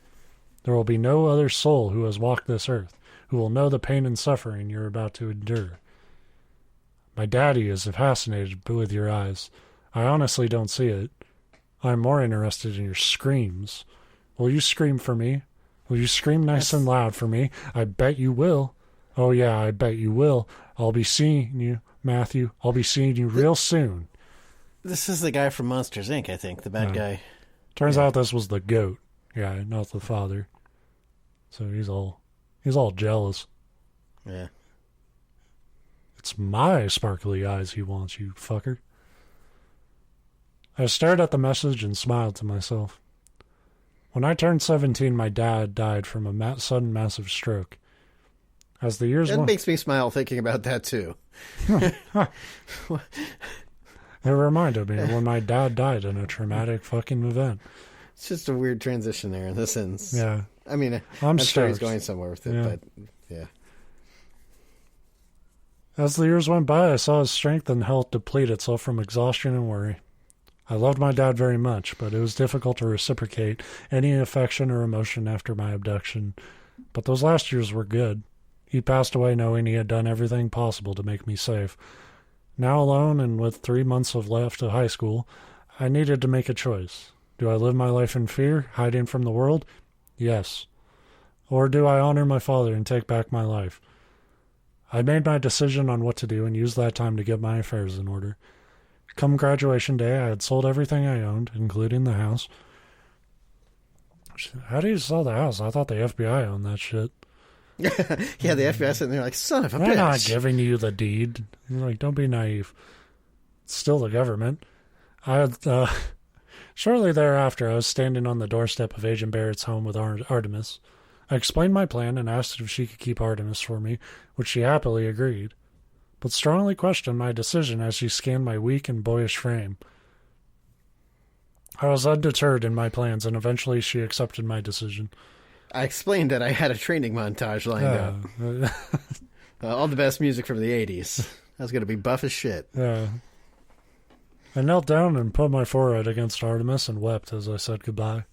There will be no other soul who has walked this earth who will know the pain and suffering you're about to endure. My daddy is fascinated with your eyes. I honestly don't see it. I'm more interested in your screams. Will you scream for me? Will you scream nice and loud for me? I bet you will. Oh, yeah, I bet you will. I'll be seeing you, Matthew. I'll be seeing you real soon. This is the guy from Monsters, Inc., I think, the bad guy. Turns out this was the goat guy, not the father. So he's all jealous. Yeah. It's my sparkly eyes he wants, you fucker. I stared at the message and smiled to myself. When I turned 17, my dad died from a sudden massive stroke. As the years went... It makes me smile thinking about that, too. It reminded me of when my dad died in a traumatic fucking event. It's just a weird transition there in this sense. Yeah. I mean, I'm sure he's going somewhere with it, but yeah. As the years went by, I saw his strength and health deplete itself from exhaustion and worry. I loved my dad very much, but it was difficult to reciprocate any affection or emotion after my abduction. But those last years were good. He passed away knowing he had done everything possible to make me safe. Now alone and with 3 months left of high school, I needed to make a choice. Do I live my life in fear, hiding from the world? Yes. Or do I honor my father and take back my life? I made my decision on what to do and used that time to get my affairs in order. Come graduation day, I had sold everything I owned, including the house. How do you sell the house? I thought the FBI owned that shit. Yeah, the FBI sitting there like, son of a bitch. They're not giving you the deed. You're like, don't be naive. It's still the government. I had, shortly thereafter, I was standing on the doorstep of Agent Barrett's home with Artemis. I explained my plan and asked if she could keep Artemis for me, which she happily agreed, but strongly questioned my decision as she scanned my weak and boyish frame. I was undeterred in my plans, and eventually she accepted my decision. I explained that I had a training montage lined up. All the best music from the 80s. I was going to be buff as shit. Yeah. I knelt down and put my forehead against Artemis and wept as I said goodbye.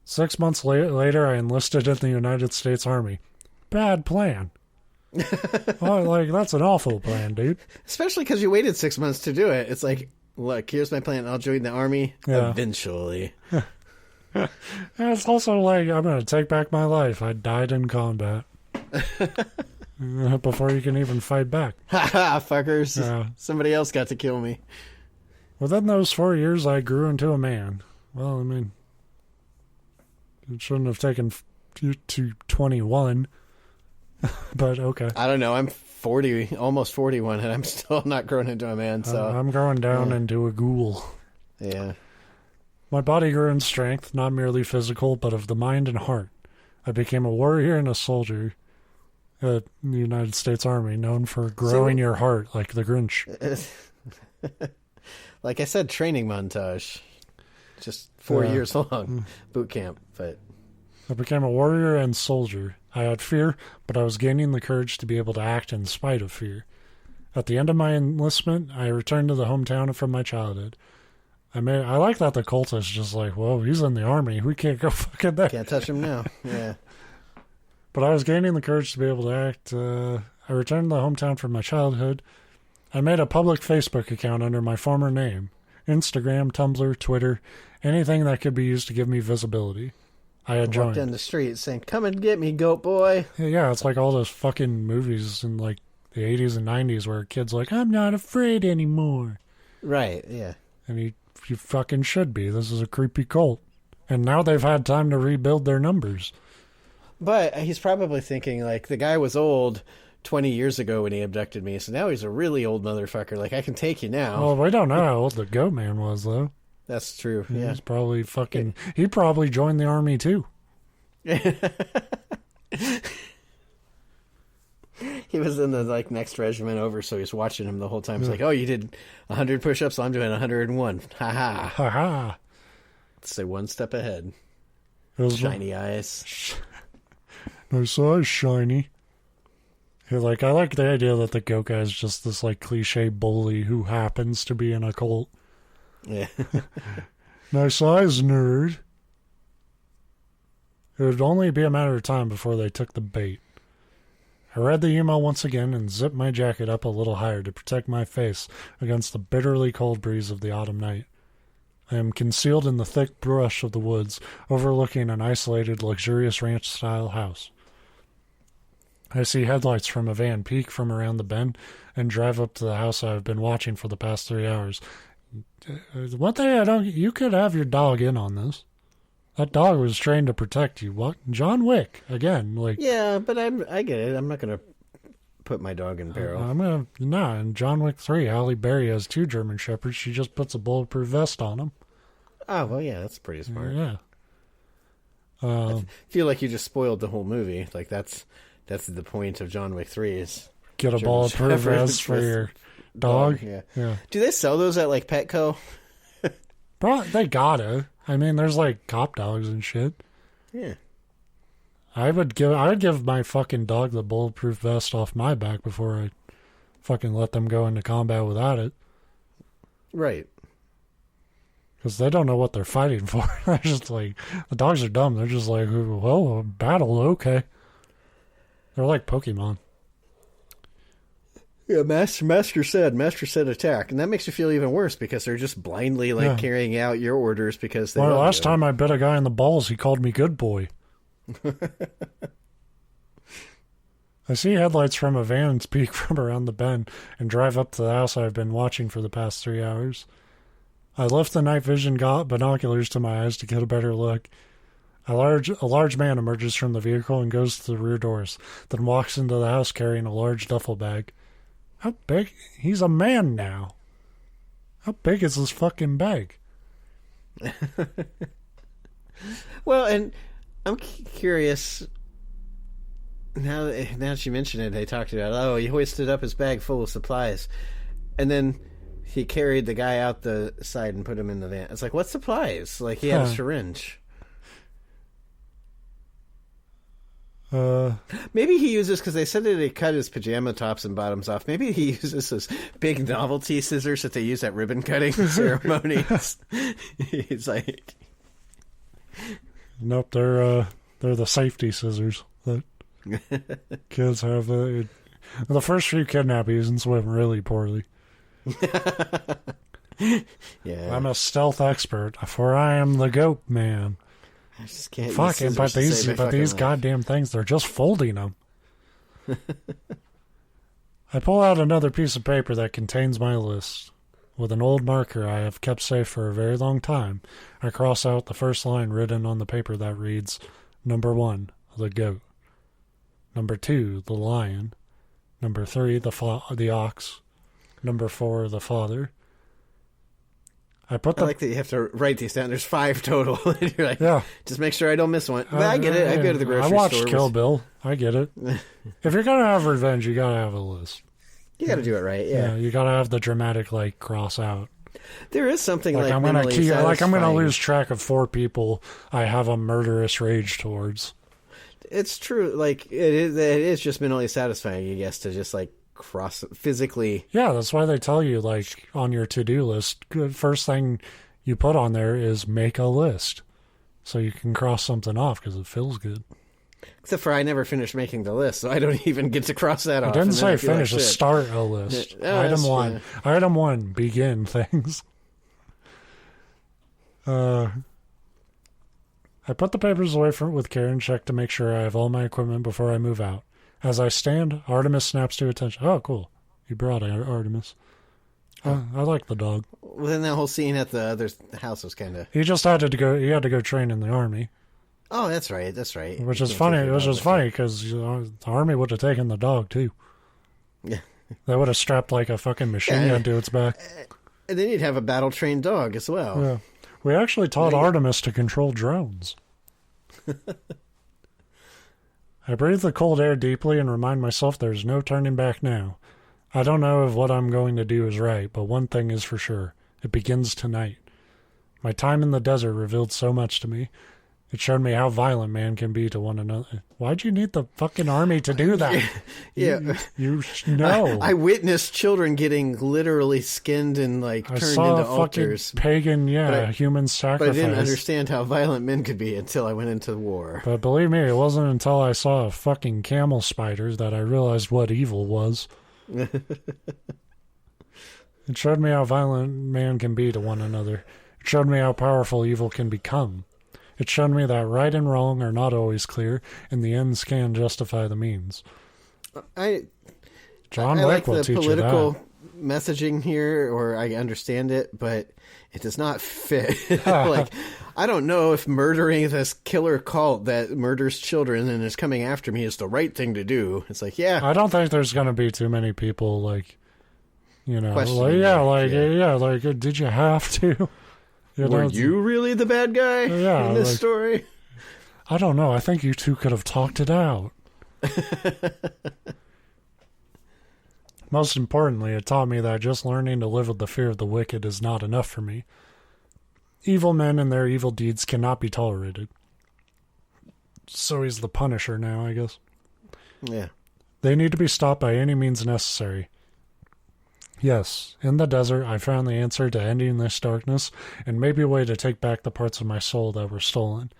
6 months later, I enlisted in the United States Army. Bad plan. Oh, like, that's an awful plan, dude. Especially because you waited 6 months to do it. It's like, look, here's my plan. I'll join the army eventually. And it's also like, I'm going to take back my life. I died in combat. Before you can even fight back. Ha ha, fuckers. Somebody else got to kill me. Within those 4 years, I grew into a man. Well, I mean, it shouldn't have taken you to 21. But okay. I don't know. I'm 40, almost 41, and I'm still not grown into a man. So I'm growing down into a ghoul. Yeah. My body grew in strength, not merely physical, but of the mind and heart. I became a warrior and a soldier at the United States Army, known for growing your heart like the Grinch. Like I said, training montage. Just 4 years long. Boot camp. But I became a warrior and soldier. I had fear, but I was gaining the courage to be able to act in spite of fear. At the end of my enlistment, I returned to the hometown from my childhood. I like that the cult is just like, whoa, he's in the army. We can't go fucking there. Can't touch him now. Yeah. But I was gaining the courage to be able to act. I returned to the hometown from my childhood. I made a public Facebook account under my former name. Instagram, Tumblr, Twitter, anything that could be used to give me visibility. I had joined. Walked down the street saying, come and get me, goat boy. Yeah, it's like all those fucking movies in like the 80s and 90s where kids like, I'm not afraid anymore. Right, yeah. And you fucking should be. This is a creepy cult. And now they've had time to rebuild their numbers. But he's probably thinking, like, the guy was old 20 years ago when he abducted me, so now he's a really old motherfucker. Like, I can take you now. Well, we don't know how old the goat man was, though. That's true, yeah. He's probably fucking... He probably joined the army, too. He was in the, like, next regiment over, so he's watching him the whole time. He's like, oh, you did 100 push-ups, so I'm doing 101. Ha-ha. Ha-ha. Let's say one step ahead. Shiny eyes. Nice eyes, shiny. I like the idea that the goat guy is just this, like, cliche bully who happens to be in a cult. Yeah. Nice eyes, nerd. It would only be a matter of time before they took the bait. I read the email once again and zipped my jacket up a little higher to protect my face against the bitterly cold breeze of the autumn night. I am concealed in the thick brush of the woods, overlooking an isolated, luxurious ranch-style house. I see headlights from a van peek from around the bend and drive up to the house I have been watching for the past 3 hours. One thing you could have your dog in on this. That dog was trained to protect you. What? John Wick, again. Like. Yeah, but I get it. I'm not going to put my dog in peril. In John Wick 3, Halle Berry has 2 German Shepherds. She just puts a bulletproof vest on them. Oh, well, yeah, that's pretty smart. Yeah. I feel like you just spoiled the whole movie. Like, that's the point of John Wick 3 is... Get a bulletproof vest for your dog. Yeah. Do they sell those at, like, Petco? Bro, they gotta. I mean, there's, like, cop dogs and shit. Yeah. I would give my fucking dog the bulletproof vest off my back before I fucking let them go into combat without it. Right. Because they don't know what they're fighting for. They're just like, the dogs are dumb. They're just like, well, a battle, okay. They're like Pokemon. Yeah, Master said attack. And that makes you feel even worse because they're just blindly carrying out your orders because they Well, last time I bit a guy in the balls, he called me good boy. I see headlights from a van peek from around the bend and drive up to the house I've been watching for the past 3 hours. I lift the night vision binoculars to my eyes to get a better look. A large man emerges from the vehicle and goes to the rear doors, then walks into the house carrying a large duffel bag. How big? He's a man now. How big is this fucking bag? Well, and I'm curious. Now that you mention it, they talked about, he hoisted up his bag full of supplies. And then he carried the guy out the side and put him in the van. It's like, what supplies? Like, he had a syringe. Maybe he uses, because they said that he cut his pajama tops and bottoms off. Maybe he uses those big novelty scissors that they use at ribbon cutting ceremonies. He's like, nope, they're the safety scissors that kids have. The first few kidnappings went really poorly. Yeah. I'm a stealth expert, for I am the goat man. I just can't. Fucking, but these goddamn things, they're just folding them. I pull out another piece of paper that contains my list. With an old marker I have kept safe for a very long time, I cross out the first line written on the paper that reads, Number 1, the goat. Number 2, the lion. Number 3, the ox. Number 4, the father. I like that you have to write these down. There's 5 total. And you're like, yeah. Just make sure I don't miss one. But I get it. I go to the grocery store. I watched Kill Bill. I get it. If you're going to have revenge, you got to have a list. You got to do it right, yeah. You got to have the dramatic, cross out. There is something I'm going to lose track of 4 people I have a murderous rage towards. It's true. It is just mentally satisfying, I guess, to just, cross physically. Yeah, that's why they tell you, on your to-do list, first thing you put on there is make a list. So you can cross something off because it feels good. Except for I never finished making the list, so I don't even get to cross that off. I didn't say finish, start a list. Item 1. Yeah. Item 1, begin things. I put the papers away with care and check to make sure I have all my equipment before I move out. As I stand, Artemis snaps to attention. Oh, cool. You brought Artemis. I like the dog. Well, then that whole scene at the other house was kind of... He just had to go train in the army. Oh, that's right. Which is funny. It was just funny because the army would have taken the dog, too. Yeah. They would have strapped a fucking machine gun to its back. And then you'd have a battle-trained dog as well. Yeah. We actually taught Artemis to control drones. I breathe the cold air deeply and remind myself there's no turning back now. I don't know if what I'm going to do is right, but one thing is for sure. It begins tonight. My time in the desert revealed so much to me. It showed me how violent man can be to one another. Why'd you need the fucking army to do that? Yeah. You know. I witnessed children getting literally skinned and turned into altars. Pagan, human sacrifice. But I didn't understand how violent men could be until I went into the war. But believe me, it wasn't until I saw a fucking camel spider that I realized what evil was. It showed me how violent man can be to one another. It showed me how powerful evil can become. It showed me that right and wrong are not always clear, and the ends can justify the means. John Wick will teach you that. I like the political messaging here, or I understand it, but it does not fit. I don't know if murdering this killer cult that murders children and is coming after me is the right thing to do. It's I don't think there's going to be too many people did you have to? Were you really the bad guy in this story? I don't know. I think you two could have talked it out. Most importantly, it taught me that just learning to live with the fear of the wicked is not enough for me. Evil men and their evil deeds cannot be tolerated. So he's the Punisher now, I guess. Yeah. They need to be stopped by any means necessary. Yes, in the desert, I found the answer to ending this darkness and maybe a way to take back the parts of my soul that were stolen.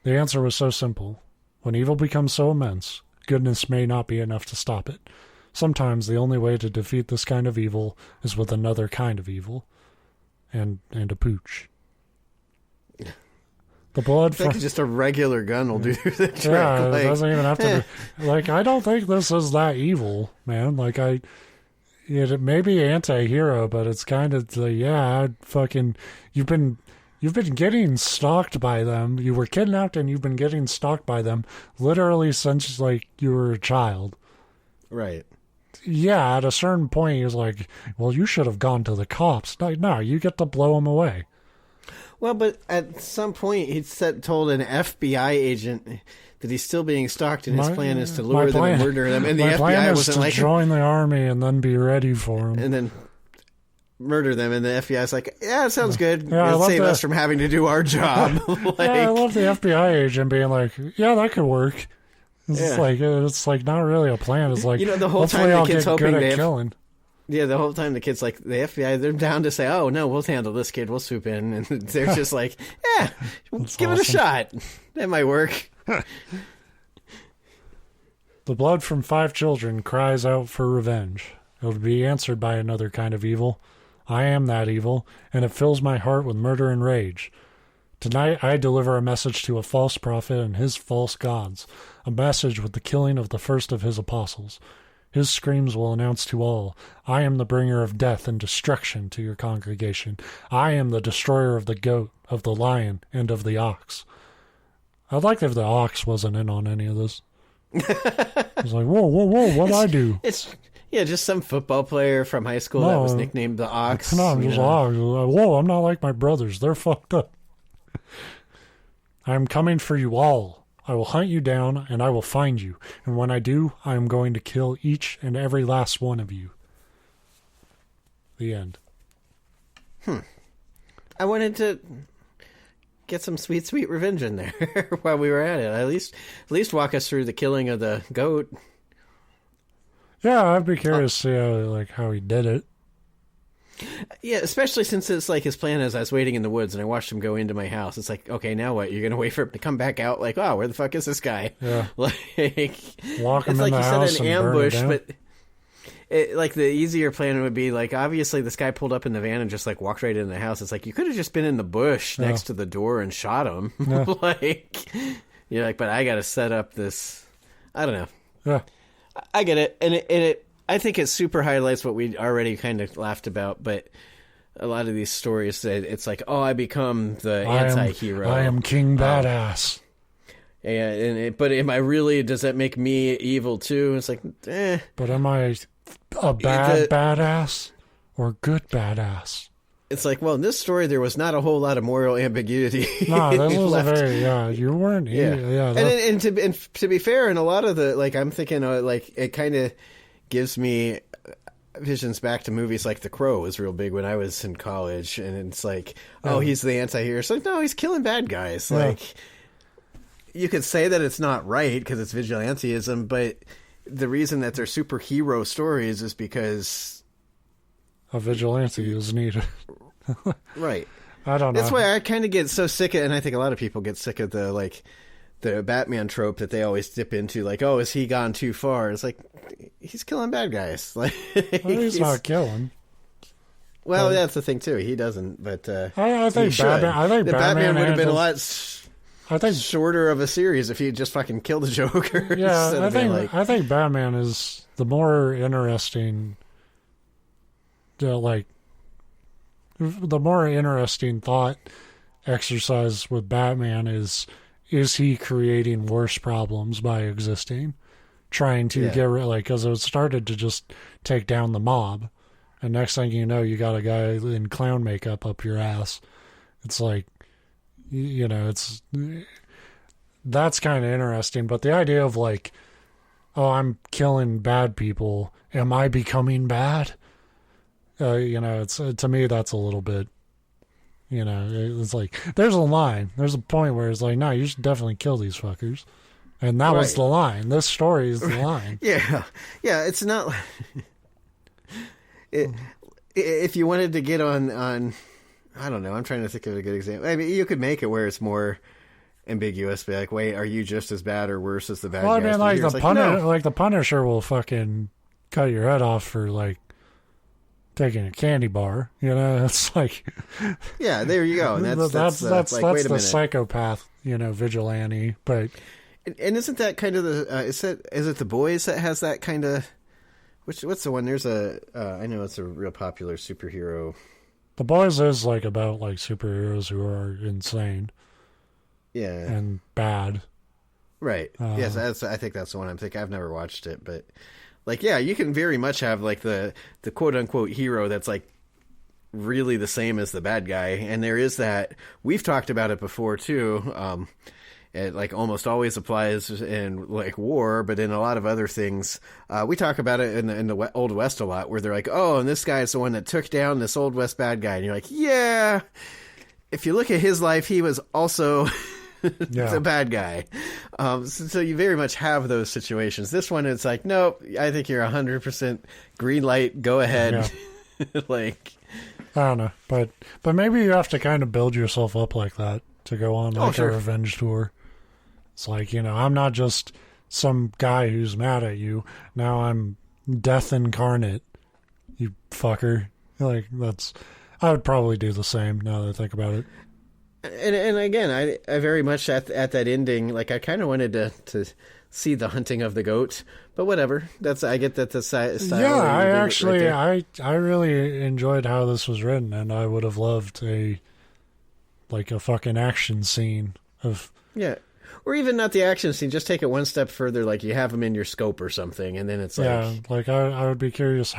The answer was so simple. When evil becomes so immense, goodness may not be enough to stop it. Sometimes the only way to defeat this kind of evil is with another kind of evil. And a pooch. The blood from... just a regular gun will do the trick. Yeah, it doesn't even have to be... I don't think this is that evil, man. It may be anti-hero, but it's kind of you've been getting stalked by them. You were kidnapped and you've been getting stalked by them literally since you were a child. Right. Yeah, at a certain point he was well, you should have gone to the cops. No, you get to blow them away. Well, but at some point he told an FBI agent that he's still being stalked, and his plan is to lure them and murder them. And the FBI wasn't join the army and then be ready for them. And then murder them, and the FBI's yeah, it sounds good. It'll save us from having to do our job. I love the FBI agent being yeah, that could work. It's not really a plan. It's the whole time the kid's hoping they killing. Yeah, the whole time the kid's the FBI, they're down to say, oh, no, we'll handle this kid. We'll swoop in. And they're just give it a shot. That might work. The blood from 5 children cries out for revenge. It would be answered by another kind of evil. I am that evil, and it fills my heart with murder and rage. Tonight I deliver a message to a false prophet and his false gods, a message with the killing of the first of his apostles. His screams will announce to all, I am the bringer of death and destruction to your congregation. I am the destroyer of the goat, of the lion, and of the ox. I'd like if the ox wasn't in on any of this. It's like, whoa, what'd I do? It's just some football player from high school that was nicknamed the Ox. No, I'm just ox. Whoa, I'm not like my brothers. They're fucked up. I am coming for you all. I will hunt you down, and I will find you. And when I do, I am going to kill each and every last one of you. The end. I wanted to get some sweet, sweet revenge in there while we were at it. At least walk us through the killing of the goat. Yeah, I'd be curious to see how he did it. Yeah, especially since it's like his plan is I was waiting in the woods and I watched him go into my house. It's like, okay, now what? You're going to wait for him to come back out? Like, oh, where the fuck is this guy? Yeah. Like, Walk him it's in like the you house said an and ambush, burn it but like the easier plan would be like, obviously this guy pulled up in the van and just like walked right into the house. It's like, you could have just been in the bush next to the door and shot him. Yeah. Like, you're like, but I got to set up this, I don't know. Yeah. I get it. And it I think it super highlights what we already kind of laughed about, but a lot of these stories, it's like, oh, I become the anti-hero. I am King Badass. But am I really, does that make me evil too? It's like, But am I a badass or good badass? It's like, well, in this story, there was not a whole lot of moral ambiguity. No, that was a very, you weren't. Yeah. And to be fair, in a lot of the, like, I'm thinking, like, it kind of gives me visions back to movies like The Crow was real big when I was in college, and it's like, oh, he's the anti-hero. It's like, no, he's killing bad guys. Like, you could say that it's not right because it's vigilantism, but the reason that they're superhero stories is because a vigilante is needed. Right. I don't know. That's why I kind of get so sick of, and I think a lot of people get sick of the Batman trope that they always dip into, like, oh, has he gone too far? It's like, he's killing bad guys. Like, he's not killing. Well, that's the thing too. He doesn't, but I think Batman would have been a lot shorter of a series if he just fucking killed the Joker. Yeah, I think Batman is the more interesting. The more interesting thought exercise with Batman is he creating worse problems by existing, trying to get rid, because it started to just take down the mob, and next thing you know, you got a guy in clown makeup up your ass. It's like, that's kind of interesting, but the idea of like, oh, I'm killing bad people, am I becoming bad? It's to me that's a little bit. It's like, there's a line. There's a point where it's like, no, you should definitely kill these fuckers. And that was the line. This story is the line. Yeah. Yeah, it's not... if you wanted to get on... I don't know, I'm trying to think of a good example. I mean, you could make it where it's more ambiguous. Be like, wait, are you just as bad or worse as the bad guys? Well, I mean, the Punisher will fucking cut your head off for, like, taking a candy bar, it's like, yeah, there you go. And that's like, wait a minute. Psychopath, vigilante. But and isn't that kind of the is it The Boys that has that kind of? What's the one? There's I know it's a real popular superhero. The Boys is like about like superheroes who are insane, and bad. Right. Yes, I think that's the one I'm thinking. I've never watched it, but. Like, yeah, you can very much have, like, the quote-unquote hero that's, like, really the same as the bad guy. And there is that. We've talked about it before, too. It, like, almost always applies in, like, war, but in a lot of other things. We talk about it in the Old West a lot, where they're like, oh, and this guy's the one that took down this Old West bad guy. And you're like, yeah, if you look at his life, he was also... the bad guy. So you very much have those situations. This one, it's like, nope, I think you're 100% green light, go ahead. Yeah. Like, I don't know, but maybe you have to kind of build yourself up like that to go on a revenge tour. It's like, I'm not just some guy who's mad at you. Now I'm death incarnate, you fucker. Like, I would probably do the same now that I think about it. And again, I very much at that ending, like I kind of wanted to see the hunting of the goat, but whatever. I get that the style. Yeah, I really enjoyed how this was written, and I would have loved a fucking action scene of. Yeah. Or even not the action scene, just take it one step further, like you have them in your scope or something, and then it's like... Yeah, like I would be curious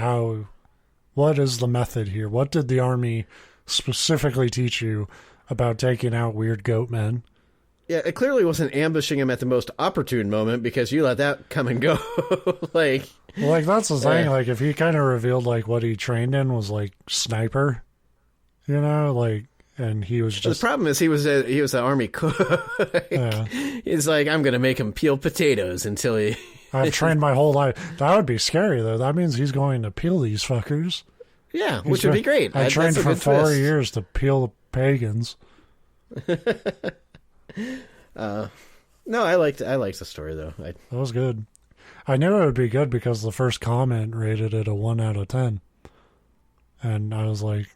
what is the method here? What did the army specifically teach you about taking out weird goat men? Yeah, it clearly wasn't ambushing him at the most opportune moment, because you let that come and go. Like, that's the thing, like, if he kind of revealed, like, what he trained in was, like, sniper, you know, like... And he was just... The problem is he was an army cook. Yeah. He's like, I'm going to make him peel potatoes until he... I've trained my whole life. That would be scary, though. That means he's going to peel these fuckers. Yeah, which would be great. I trained for 4 years to peel the pagans. No, I liked the story, though. That was good. I knew it would be good because the first comment rated it a 1 out of 10. And I was like...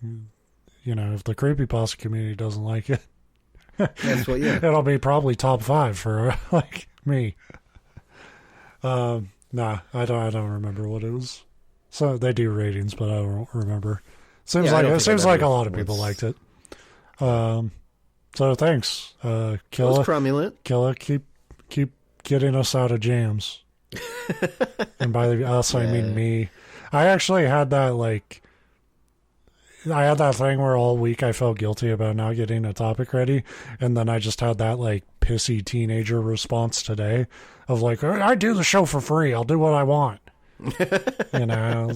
You know, if the Creepypasta community doesn't like it, that's what. Yeah, it'll be probably top 5 for like me. Nah, I don't remember what it was. So they do ratings, but I don't remember. Seems like a lot of people liked it. So thanks, Killa. It was cromulent. Killa, keep getting us out of jams. And by us, I mean me. I actually had that I had that thing where all week I felt guilty about not getting a topic ready, and then I just had that like pissy teenager response today of like, I do the show for free, I'll do what I want. You know,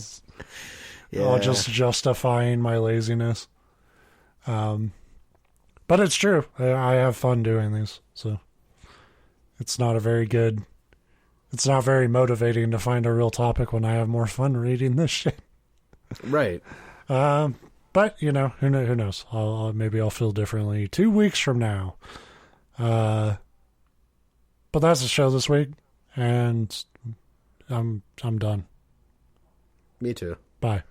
all just justifying my laziness. But it's true. I have fun doing these, so it's not very motivating to find a real topic when I have more fun reading this shit. Right. But, you know, who knows? Maybe I'll feel differently 2 weeks from now. But that's the show this week, and I'm done. Me too. Bye.